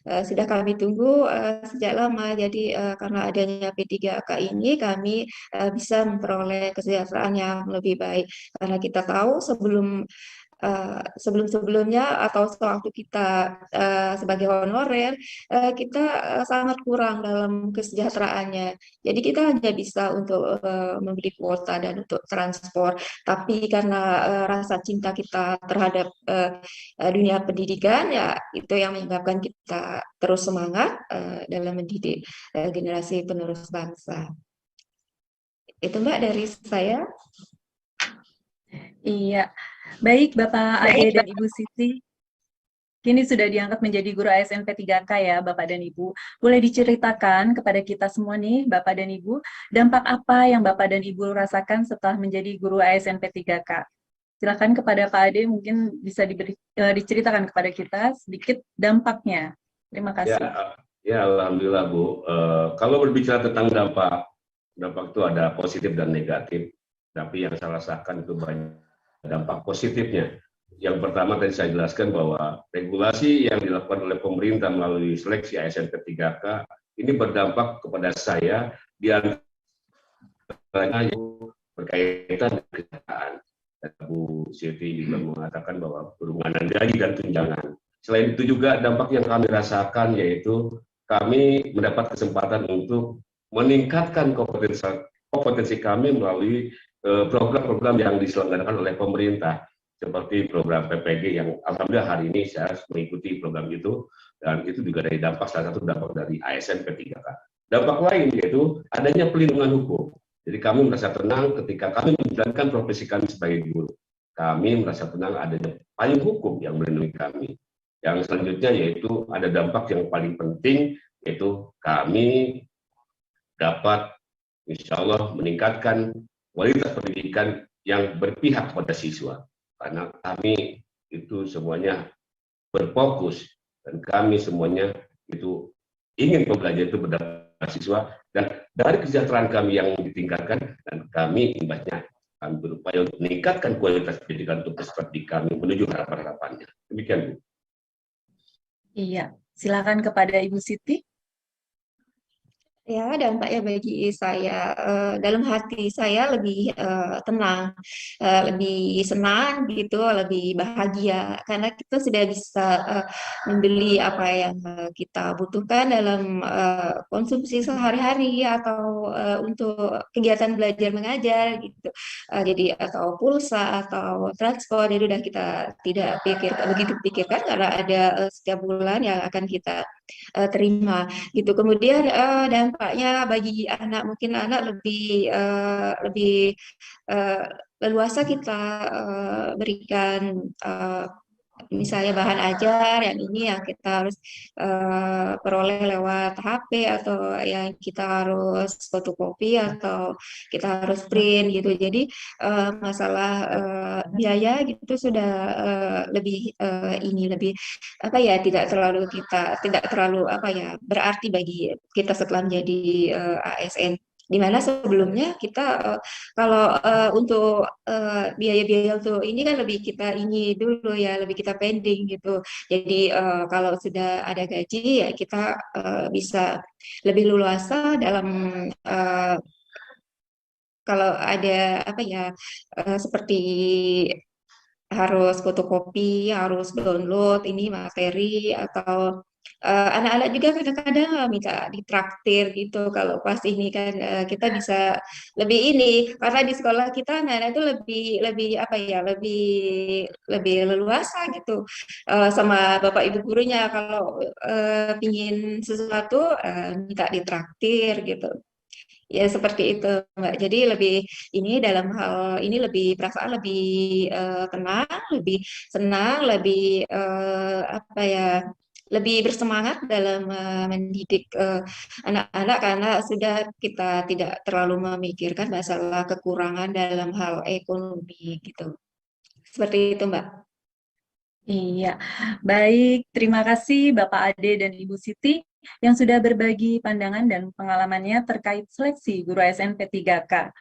sudah kami tunggu sejak lama. Jadi karena adanya P3K ini, kami bisa memperoleh kesejahteraan yang lebih baik. Karena kita tahu sebelum-sebelumnya atau sewaktu kita sebagai honorer, kita sangat kurang dalam kesejahteraannya. Jadi kita hanya bisa untuk membeli kuota dan untuk transport. Tapi karena rasa cinta kita terhadap dunia pendidikan, ya itu yang menyebabkan kita terus semangat dalam mendidik generasi penerus bangsa. Itu Mbak dari saya. Iya, baik Bapak Ade dan Ibu Siti. Kini sudah diangkat menjadi guru ASN P3K ya Bapak dan Ibu. Boleh diceritakan kepada kita semua nih Bapak dan Ibu, dampak apa yang Bapak dan Ibu rasakan setelah menjadi guru ASN P3K? Silakan kepada Pak Ade, mungkin bisa diceritakan kepada kita sedikit dampaknya. Terima kasih. Ya, Alhamdulillah Bu. Kalau berbicara tentang dampak itu ada positif dan negatif. Tapi yang saya rasakan itu banyak dampak positifnya. Yang pertama tadi saya jelaskan bahwa regulasi yang dilakukan oleh pemerintah melalui seleksi ASN P3K ini berdampak kepada saya di antaranya yang berkaitan dengan kesejahteraan. Bu Siti juga mengatakan bahwa penurunan gaji dan tunjangan. Selain itu juga dampak yang kami rasakan yaitu kami mendapat kesempatan untuk meningkatkan kompetensi kami melalui program-program yang diselenggarakan oleh pemerintah, seperti program PPG yang alhamdulillah hari ini saya mengikuti program itu, dan itu juga dari salah satu dampak dari ASN P3K. Dampak lain yaitu adanya pelindungan hukum. Jadi kami merasa tenang ketika kami menjalankan profesi kami sebagai guru. Kami merasa tenang adanya payung hukum yang melindungi kami. Yang selanjutnya yaitu ada dampak yang paling penting, yaitu kami dapat insya Allah meningkatkan kualitas pendidikan yang berpihak pada siswa. Karena kami itu semuanya berfokus dan kami semuanya itu ingin pembelajaran itu berdampak siswa, dan dari kesejahteraan kami yang ditingkatkan, dan kami imbasnya kami berupaya untuk meningkatkan kualitas pendidikan untuk peserta didik kami menuju harapan-harapannya. Demikian, Bu. Iya, silakan kepada Ibu Siti. Ya, dampaknya bagi saya, dalam hati saya lebih tenang, lebih senang gitu, lebih bahagia karena kita sudah bisa membeli apa yang kita butuhkan dalam konsumsi sehari-hari atau untuk kegiatan belajar mengajar gitu. Jadi atau pulsa atau transport, jadi udah kita tidak begitu pikirkan karena ada setiap bulan yang akan kita terima gitu. Kemudian dampaknya bagi anak, mungkin anak lebih leluasa kita berikan misalnya bahan ajar yang ini yang kita harus peroleh lewat HP atau yang kita harus fotokopi atau kita harus print gitu. Jadi masalah biaya gitu sudah lebih lebih apa ya, tidak terlalu apa ya berarti bagi kita setelah menjadi ASN. Di mana sebelumnya kita kalau untuk biaya-biaya untuk ini kan lebih kita ini dulu ya, lebih kita pending gitu. Jadi kalau sudah ada gaji ya kita bisa lebih leluasa dalam kalau ada apa ya seperti harus fotokopi, harus download ini materi atau anak-anak juga kadang-kadang minta ditraktir gitu. Kalau pas ini kan kita bisa lebih ini karena di sekolah kita anak-anak itu lebih lebih apa ya lebih lebih leluasa gitu sama bapak ibu gurunya kalau pingin sesuatu minta ditraktir gitu. Ya seperti itu Mbak. Jadi lebih ini dalam hal ini lebih perasaan lebih tenang, lebih senang, lebih apa ya, lebih bersemangat dalam mendidik anak-anak karena sudah kita tidak terlalu memikirkan masalah kekurangan dalam hal ekonomi gitu. Seperti itu Mbak. Iya, baik. Terima kasih Bapak Ade dan Ibu Siti yang sudah berbagi pandangan dan pengalamannya terkait seleksi guru ASN P3K.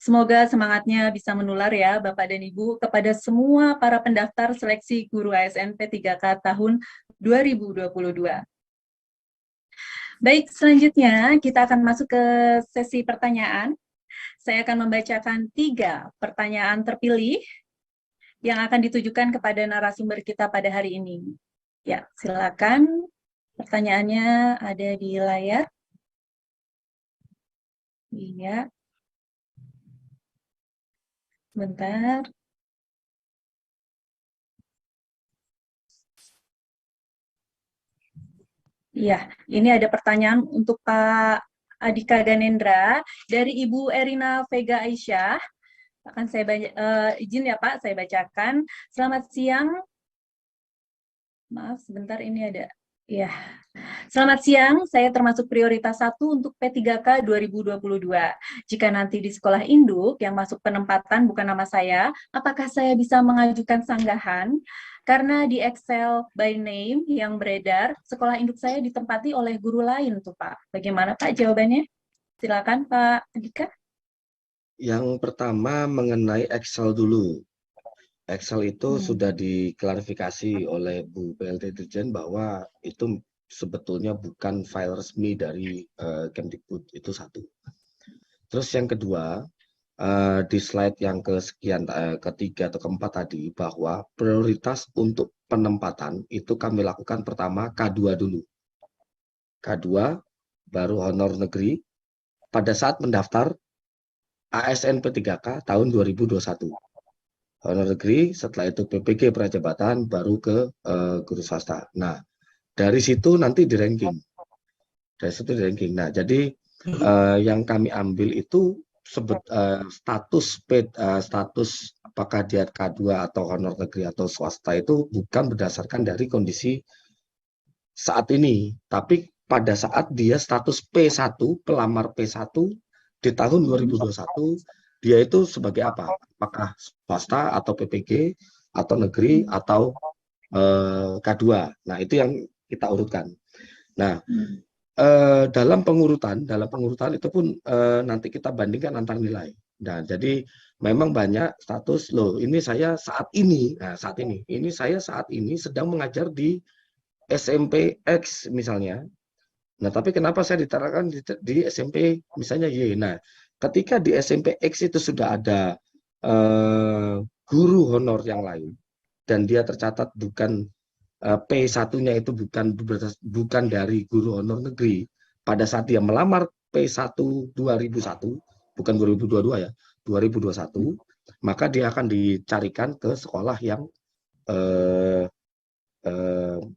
Semoga semangatnya bisa menular ya Bapak dan Ibu kepada semua para pendaftar seleksi guru ASN P3K tahun 2022. Baik, selanjutnya kita akan masuk ke sesi pertanyaan. Saya akan membacakan 3 pertanyaan terpilih yang akan ditujukan kepada narasumber kita pada hari ini. Ya, silakan. Pertanyaannya ada di layar. Iya. Bentar. Iya, ini ada pertanyaan untuk Pak Adhika Ganendra dari Ibu Erina Vega Aisyah. Akan saya izin ya Pak, saya bacakan. Selamat siang. Maaf, sebentar ini ada. Ya. Selamat siang, saya termasuk prioritas 1 untuk P3K 2022. Jika nanti di sekolah induk yang masuk penempatan bukan nama saya, apakah saya bisa mengajukan sanggahan? Karena di Excel by name yang beredar, sekolah induk saya ditempati oleh guru lain tuh Pak. Bagaimana Pak jawabannya? Silakan Pak Andika. Yang pertama mengenai Excel dulu. Excel itu sudah diklarifikasi oleh Bu PLT Dirjen bahwa itu sebetulnya bukan file resmi dari Kemdikbud, itu satu. Terus yang kedua, di slide yang ketiga atau keempat tadi, bahwa prioritas untuk penempatan itu kami lakukan pertama K2 dulu. K2 baru honor negeri pada saat mendaftar ASN P3K tahun 2021. Honor negeri, setelah itu PPG prajabatan, baru ke guru swasta. Nah, dari situ nanti di ranking. Nah, jadi yang kami ambil itu status apakah dia K2 atau honor negeri atau swasta itu bukan berdasarkan dari kondisi saat ini, tapi pada saat dia status P1, pelamar P1 di tahun 2021, dia itu sebagai apa? Apakah swasta atau PPG atau negeri atau K2. Nah, itu yang kita urutkan. Nah, dalam pengurutan itu pun nanti kita bandingkan antar nilai. Nah, jadi memang banyak status loh. Ini saya saat ini, saya saat ini sedang mengajar di SMP X misalnya. Nah, tapi kenapa saya diterapkan di SMP misalnya Y? Nah, ketika di SMP X itu sudah ada guru honor yang lain dan dia tercatat bukan P1-nya itu bukan dari guru honor negeri, pada saat dia melamar P1 2001, bukan 2022 ya, 2021, maka dia akan dicarikan ke sekolah yang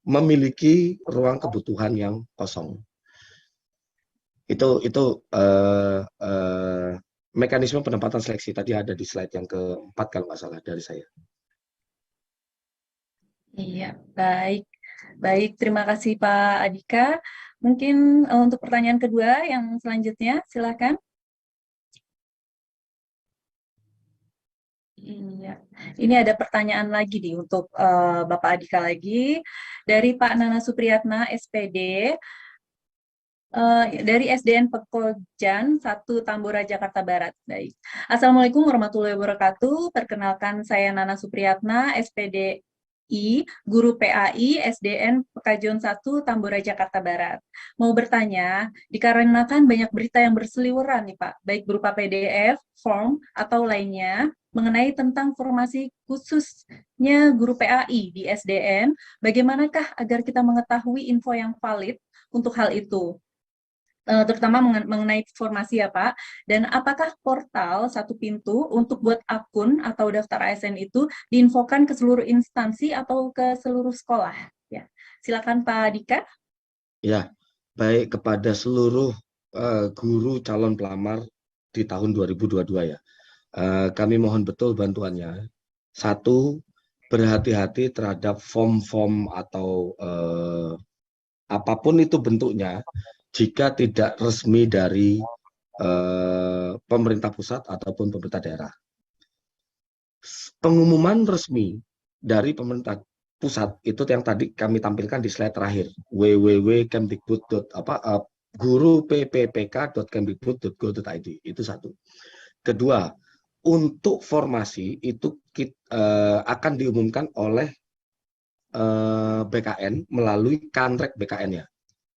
memiliki ruang kebutuhan yang kosong. Itu mekanisme penempatan seleksi tadi ada di slide yang keempat kalau nggak salah dari saya. Iya, baik. Baik, terima kasih Pak Adhika. Mungkin untuk pertanyaan kedua yang selanjutnya, silakan. Iya, ini ada pertanyaan lagi nih untuk Bapak Adhika lagi dari Pak Nana Supriyatna SPD dari SDN Pekojan 1 Tambora Jakarta Barat. Baik. Assalamualaikum warahmatullahi wabarakatuh. Perkenalkan saya Nana Supriyatna SPD guru PAI SDN Pekajon 1 Tambora Jakarta Barat. Mau bertanya, dikarenakan banyak berita yang berseliweran nih Pak, baik berupa PDF, form, atau lainnya, mengenai tentang formasi khususnya guru PAI di SDN, bagaimanakah agar kita mengetahui info yang valid untuk hal itu? Terutama mengenai formasi ya Pak, dan apakah portal satu pintu untuk buat akun atau daftar ASN itu diinfokan ke seluruh instansi atau ke seluruh sekolah? Ya, silakan Pak Dika. Ya, baik kepada seluruh guru calon pelamar di tahun 2022 ya. Kami mohon betul bantuannya. Satu, berhati-hati terhadap form-form atau apapun itu bentuknya, jika tidak resmi dari pemerintah pusat ataupun pemerintah daerah. Pengumuman resmi dari pemerintah pusat itu yang tadi kami tampilkan di slide terakhir, guru.ppppk.kemdikbud.go.id, itu satu. Kedua, untuk formasi itu akan diumumkan oleh BKN melalui Kanrek BKN-nya.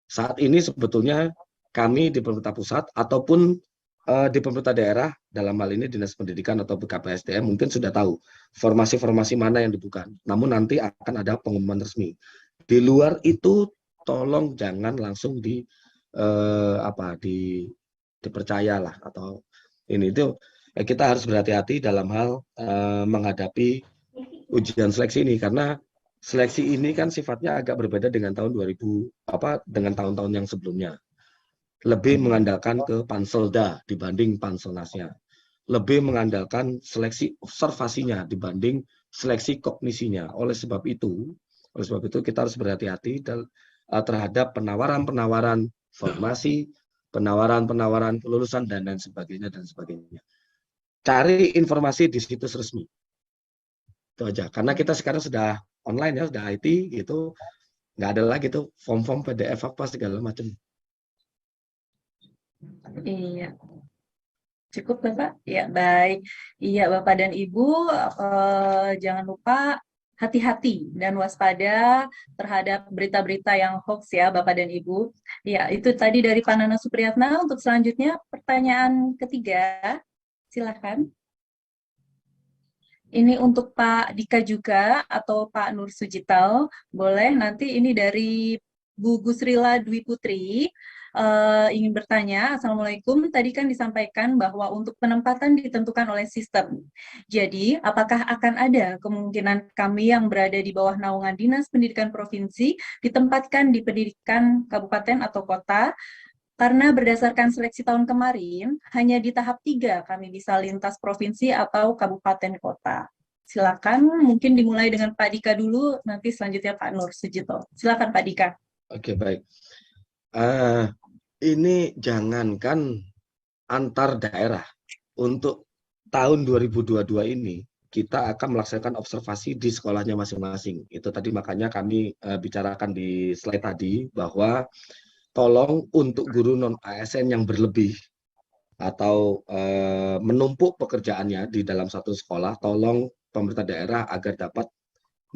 Saat ini sebetulnya kami di pemerintah pusat ataupun di pemerintah daerah, dalam hal ini Dinas Pendidikan atau BKPSDM mungkin sudah tahu formasi-formasi mana yang dibuka. Namun nanti akan ada pengumuman resmi. Di luar itu tolong jangan langsung dipercayalah atau ini itu kita harus berhati-hati dalam hal menghadapi ujian seleksi ini, karena seleksi ini kan sifatnya agak berbeda dengan tahun 2000 dengan tahun-tahun yang sebelumnya. Lebih mengandalkan ke Panselda dibanding Panselnasnya. Lebih mengandalkan seleksi observasinya dibanding seleksi kognisinya. Oleh sebab itu kita harus berhati-hati terhadap penawaran-penawaran formasi, penawaran-penawaran kelulusan dan lain sebagainya dan sebagainya. Cari informasi di situs resmi. Itu aja. Karena kita sekarang sudah online ya, sudah IT gitu, nggak ada lagi tuh form-form PDF apa segala macam. Iya, cukup Bapak. Ya baik. Iya Bapak dan Ibu, jangan lupa hati-hati dan waspada terhadap berita-berita yang hoax ya Bapak dan Ibu. Ya, itu tadi dari Pak Nana Supriyatna. Untuk selanjutnya pertanyaan ketiga, silakan. Ini untuk Pak Dika juga atau Pak Nur Sujital, boleh. Nanti ini dari Bu Gusrila Dwi Putri, ingin bertanya, Assalamualaikum, tadi kan disampaikan bahwa untuk penempatan ditentukan oleh sistem. Jadi, apakah akan ada kemungkinan kami yang berada di bawah naungan Dinas Pendidikan Provinsi ditempatkan di pendidikan kabupaten atau kota? Karena berdasarkan seleksi tahun kemarin, hanya di tahap 3 kami bisa lintas provinsi atau kabupaten kota. Silakan, mungkin dimulai dengan Pak Dika dulu, nanti selanjutnya Pak Nur Sujito. Silakan Pak Dika. Oke, baik. Ini jangankan antar daerah. Untuk tahun 2022 ini, kita akan melaksanakan observasi di sekolahnya masing-masing. Itu tadi makanya kami bicarakan di slide tadi, bahwa tolong untuk guru non-ASN yang berlebih atau menumpuk pekerjaannya di dalam satu sekolah, tolong pemerintah daerah agar dapat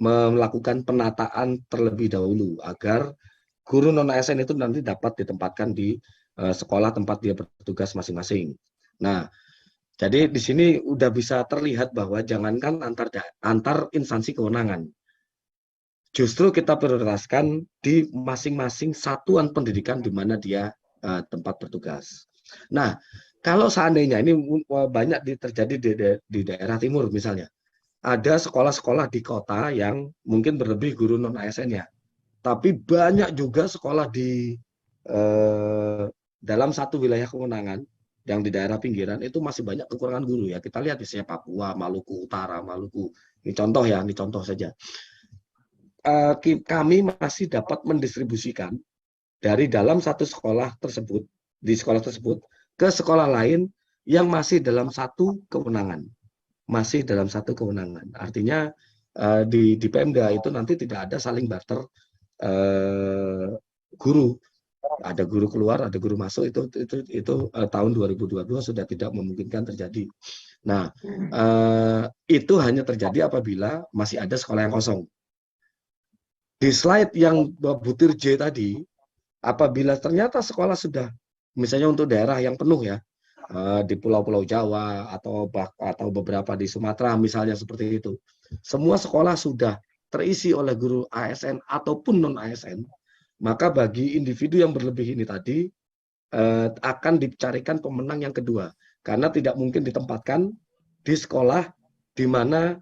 melakukan penataan terlebih dahulu, agar guru non-ASN itu nanti dapat ditempatkan di sekolah tempat dia bertugas masing-masing. Nah, jadi di sini udah bisa terlihat bahwa jangankan antar instansi kewenangan, justru kita prioritaskan di masing-masing satuan pendidikan di mana dia tempat bertugas. Nah, kalau seandainya ini banyak terjadi di daerah timur misalnya, ada sekolah-sekolah di kota yang mungkin berlebih guru non-ASN-nya, tapi banyak juga sekolah di dalam satu wilayah kewenangan yang di daerah pinggiran itu masih banyak kekurangan guru ya. Kita lihat misalnya Papua, Maluku Utara, Maluku. Ini contoh ya, ini contoh saja. Kami masih dapat mendistribusikan dari dalam satu sekolah tersebut, di sekolah tersebut, ke sekolah lain yang masih dalam satu kewenangan. Masih dalam satu kewenangan. Artinya di Pemda itu nanti tidak ada saling barter guru. Ada guru keluar, ada guru masuk, itu tahun 2022 sudah tidak memungkinkan terjadi. Nah, itu hanya terjadi apabila masih ada sekolah yang kosong. di slide yang butir J tadi, apabila ternyata sekolah sudah, misalnya untuk daerah yang penuh ya, di pulau-pulau Jawa atau beberapa di Sumatera misalnya seperti itu, semua sekolah sudah terisi oleh guru ASN ataupun non ASN, maka bagi individu yang berlebih ini tadi akan dicarikan pemenang yang kedua, karena tidak mungkin ditempatkan di sekolah di mana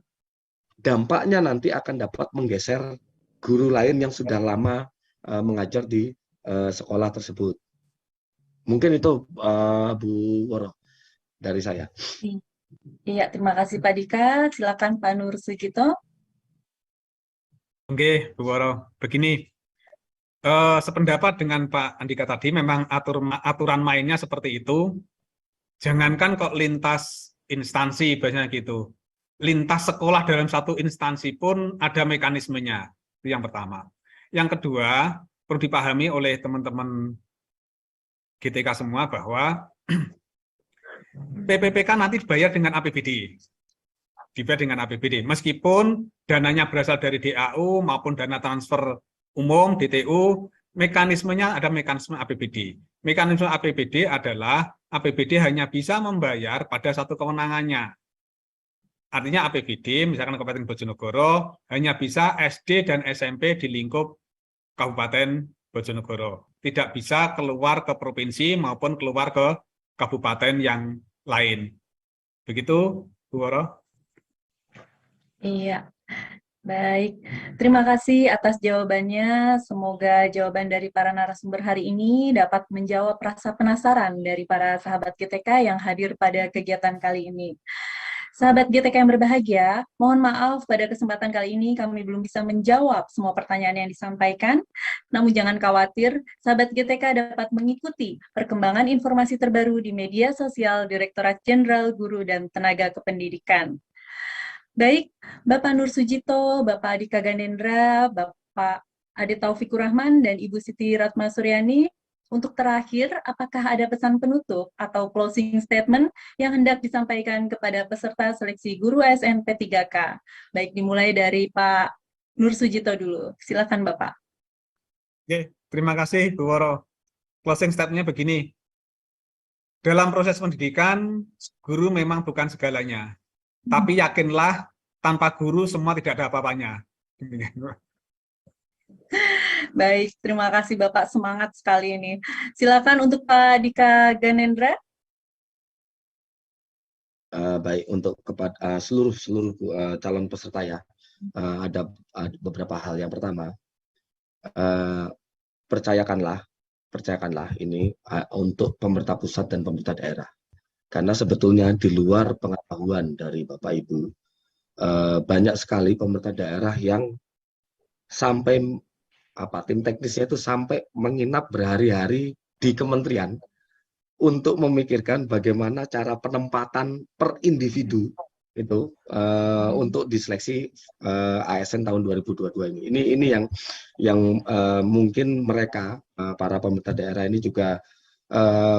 dampaknya nanti akan dapat menggeser guru lain yang sudah lama mengajar di sekolah tersebut. Mungkin itu Bu Woro dari saya. Iya, terima kasih Pak Dika. Silakan Pak Nur Sujito. Oke, Bu Woro. Begini, sependapat dengan Pak Andika tadi, memang aturan mainnya seperti itu. Jangankan kok lintas instansi, biasanya gitu. Lintas sekolah dalam satu instansi pun ada mekanismenya. Itu yang pertama. Yang kedua, perlu dipahami oleh teman-teman GTK semua bahwa PPPK nanti dibayar dengan APBD. Dibayar dengan APBD. Meskipun dananya berasal dari DAU maupun dana transfer umum, DTU, mekanismenya ada mekanisme APBD. Mekanisme APBD adalah APBD hanya bisa membayar pada satu kewenangannya. Artinya APBD, misalkan Kabupaten Bojonegoro, hanya bisa SD dan SMP di lingkup Kabupaten Bojonegoro. Tidak bisa keluar ke provinsi maupun keluar ke kabupaten yang lain. Begitu, Bu Woro? Iya, baik. Terima kasih atas jawabannya. Semoga jawaban dari para narasumber hari ini dapat menjawab rasa penasaran dari para sahabat GTK yang hadir pada kegiatan kali ini. Sahabat GTK yang berbahagia, mohon maaf pada kesempatan kali ini kami belum bisa menjawab semua pertanyaan yang disampaikan. Namun jangan khawatir, sahabat GTK dapat mengikuti perkembangan informasi terbaru di media sosial Direktorat Jenderal Guru dan Tenaga Kependidikan. Baik, Bapak Nur Sujito, Bapak Adika Ganendra, Bapak Ade Taufikur Rahman, dan Ibu Siti Ratma Suryani. Untuk terakhir, apakah ada pesan penutup atau closing statement yang hendak disampaikan kepada peserta seleksi guru ASN P3K? Baik, dimulai dari Pak Nur Sujito dulu. Silakan Bapak. Oke, terima kasih Bu Woro. Closing statement-nya begini. Dalam proses pendidikan, guru memang bukan segalanya. Tapi yakinlah, tanpa guru semua tidak ada apa-apanya. Baik, terima kasih Bapak, semangat sekali ini. Silakan untuk Pak Dika Ganendra. Baik, untuk kepada seluruh calon peserta ya, ada beberapa hal. Yang pertama, percayakanlah ini untuk pemerintah pusat dan pemerintah daerah. Karena sebetulnya di luar pengetahuan dari Bapak Ibu, banyak sekali pemerintah daerah yang sampai tim teknisnya itu sampai menginap berhari-hari di kementerian untuk memikirkan bagaimana cara penempatan per individu itu untuk diseleksi ASN tahun 2022 ini. Ini yang mungkin mereka para pemerintah daerah ini juga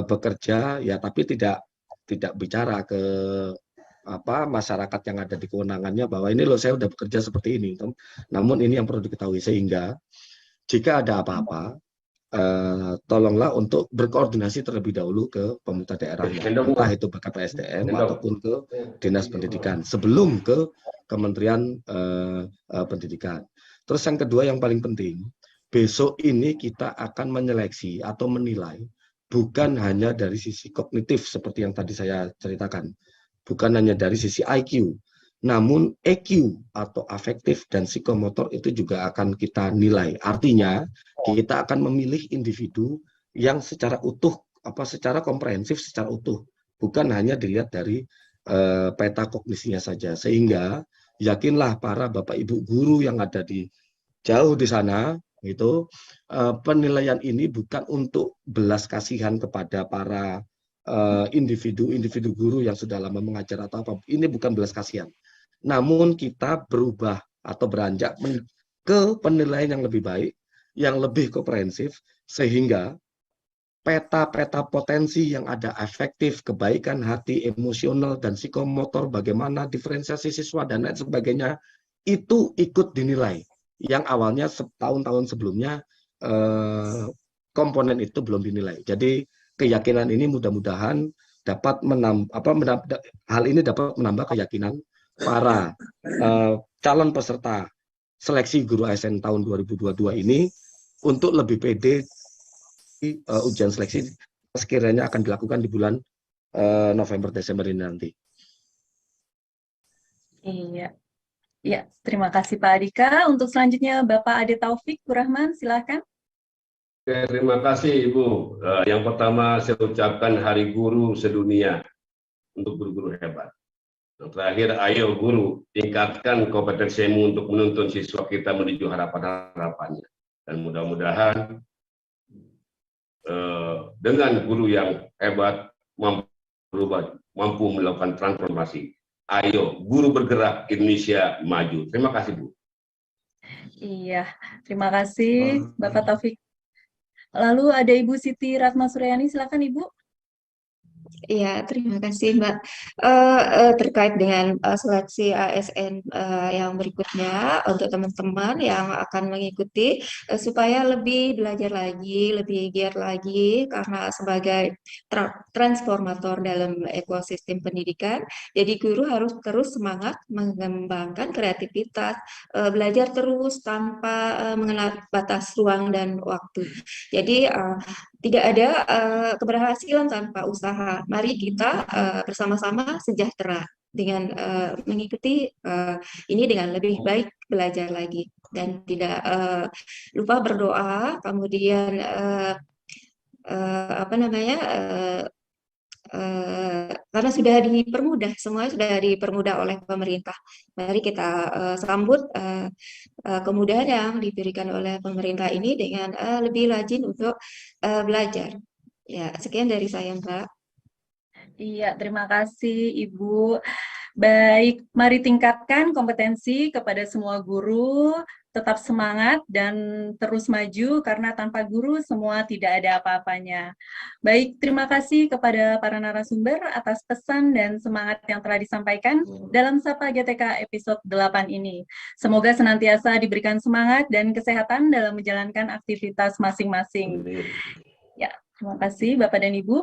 bekerja ya, tapi tidak bicara ke masyarakat yang ada di kewenangannya bahwa ini loh saya udah bekerja seperti ini. Namun ini yang perlu diketahui, sehingga jika ada apa-apa, tolonglah untuk berkoordinasi terlebih dahulu ke pemerintah daerahnya, entah itu BKPSDM ataupun ke Dinas Pendidikan, sebelum ke Kementerian Pendidikan. Terus yang kedua yang paling penting, besok ini kita akan menyeleksi atau menilai bukan hanya dari sisi kognitif seperti yang tadi saya ceritakan, bukan hanya dari sisi IQ, namun EQ atau afektif dan psikomotor itu juga akan kita nilai. Artinya kita akan memilih individu yang secara utuh, secara komprehensif, secara utuh, bukan hanya dilihat dari peta kognisinya saja. Sehingga yakinlah para Bapak Ibu guru yang ada jauh di sana, itu penilaian ini bukan untuk belas kasihan kepada para individu guru yang sudah lama mengajar atau apa. Ini bukan belas kasihan. Namun kita berubah atau beranjak ke penilaian yang lebih baik, yang lebih komprehensif, sehingga peta-peta potensi yang ada efektif, kebaikan hati, emosional, dan psikomotor, bagaimana diferensiasi siswa, dan lain sebagainya, itu ikut dinilai. yang awalnya tahun-tahun sebelumnya komponen itu belum dinilai. Jadi keyakinan ini mudah-mudahan dapat hal ini dapat menambah keyakinan para calon peserta seleksi guru ASN tahun 2022 ini untuk lebih pede ujian seleksi sekiranya akan dilakukan di bulan November Desember ini nanti. Iya. Ya, terima kasih Pak Adika. Untuk selanjutnya Bapak Ade Taufik Rahman, silakan. Oke, terima kasih Ibu. Yang pertama saya ucapkan Hari Guru Sedunia untuk guru-guru hebat. Yang terakhir, ayo guru, tingkatkan kompetensimu untuk menuntun siswa kita menuju harapan-harapannya. Dan mudah-mudahan dengan guru yang hebat mampu melakukan transformasi. Ayo, guru bergerak, Indonesia maju. Terima kasih, Bu. Iya, terima kasih Bapak Taufik. Lalu ada Ibu Siti Ratma Suryani, silakan Ibu. Ya, terima kasih Mbak. Terkait dengan seleksi ASN yang berikutnya untuk teman-teman yang akan mengikuti supaya lebih belajar lagi, lebih giat lagi karena sebagai transformator dalam ekosistem pendidikan. Jadi guru harus terus semangat mengembangkan kreativitas, belajar terus tanpa mengenal batas ruang dan waktu. Jadi tidak ada keberhasilan tanpa usaha. Mari kita bersama-sama sejahtera dengan mengikuti ini dengan lebih baik belajar lagi dan tidak lupa berdoa. Kemudian karena sudah dipermudah, semua sudah dipermudah oleh pemerintah. Mari kita sambut kemudahan yang diberikan oleh pemerintah ini dengan lebih rajin untuk belajar. Ya, sekian dari saya, Mbak. Iya, terima kasih Ibu. Baik, mari tingkatkan kompetensi kepada semua guru, tetap semangat dan terus maju karena tanpa guru semua tidak ada apa-apanya. Baik, terima kasih kepada para narasumber atas pesan dan semangat yang telah disampaikan dalam Sapa GTK episode 8 ini. Semoga senantiasa diberikan semangat dan kesehatan dalam menjalankan aktivitas masing-masing. Ya, terima kasih Bapak dan Ibu.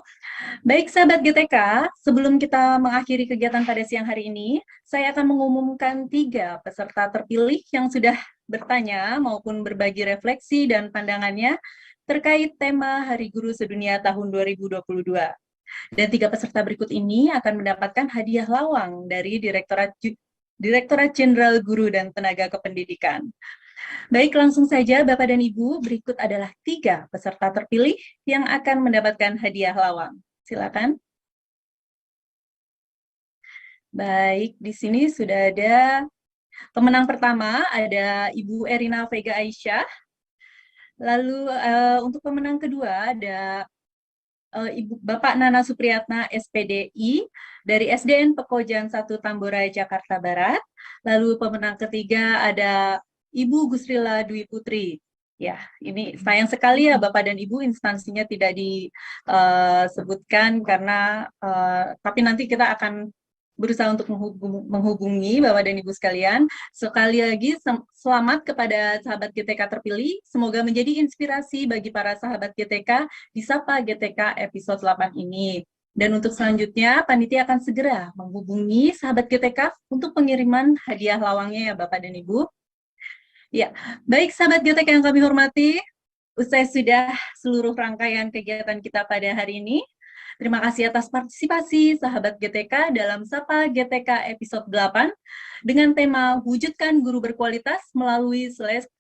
Baik sahabat GTK, sebelum kita mengakhiri kegiatan pada siang hari ini, saya akan mengumumkan 3 peserta terpilih yang sudah bertanya maupun berbagi refleksi dan pandangannya terkait tema Hari Guru Sedunia tahun 2022. Dan 3 peserta berikut ini akan mendapatkan hadiah lawang dari Direktorat Jenderal Guru dan Tenaga Kependidikan. Baik, langsung saja Bapak dan Ibu, berikut adalah 3 peserta terpilih yang akan mendapatkan hadiah lawang. Silakan. Baik, di sini sudah ada pemenang pertama, ada Ibu Erina Vega Aisyah. Lalu untuk pemenang kedua ada Bapak Nana Supriyatna SPDI dari SDN Pekojan 1 Tambora, Jakarta Barat. Lalu pemenang ketiga ada Ibu Gusrila Dwi Putri. Ya, ini sayang sekali ya Bapak dan Ibu instansinya tidak disebutkan karena tapi nanti kita akan berusaha untuk menghubungi Bapak dan Ibu sekalian. Sekali lagi selamat kepada sahabat GTK terpilih. Semoga menjadi inspirasi bagi para sahabat GTK di Sapa GTK episode 8 ini. Dan untuk selanjutnya, panitia akan segera menghubungi sahabat GTK untuk pengiriman hadiah lawangnya ya Bapak dan Ibu. Ya, baik sahabat GTK yang kami hormati, usai sudah seluruh rangkaian kegiatan kita pada hari ini. Terima kasih atas partisipasi sahabat GTK dalam Sapa GTK episode 8 dengan tema Wujudkan Guru Berkualitas melalui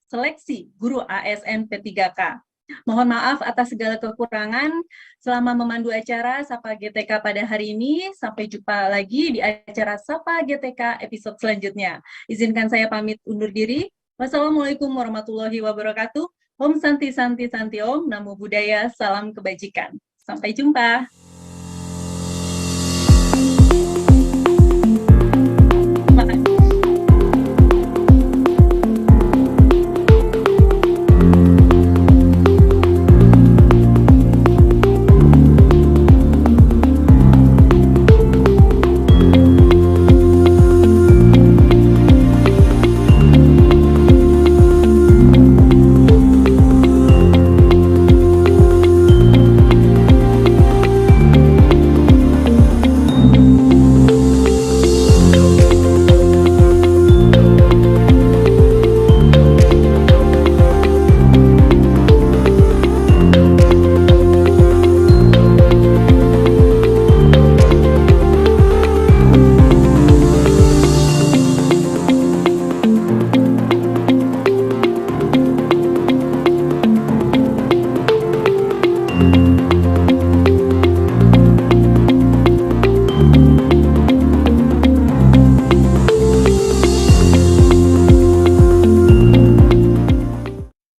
Seleksi Guru ASN P3K. Mohon maaf atas segala kekurangan selama memandu acara Sapa GTK pada hari ini. Sampai jumpa lagi di acara Sapa GTK episode selanjutnya. Izinkan saya pamit undur diri. Wassalamualaikum warahmatullahi wabarakatuh. Om Santi Santi Santi Om. Namo Buddhaya. Salam kebajikan. Sampai jumpa.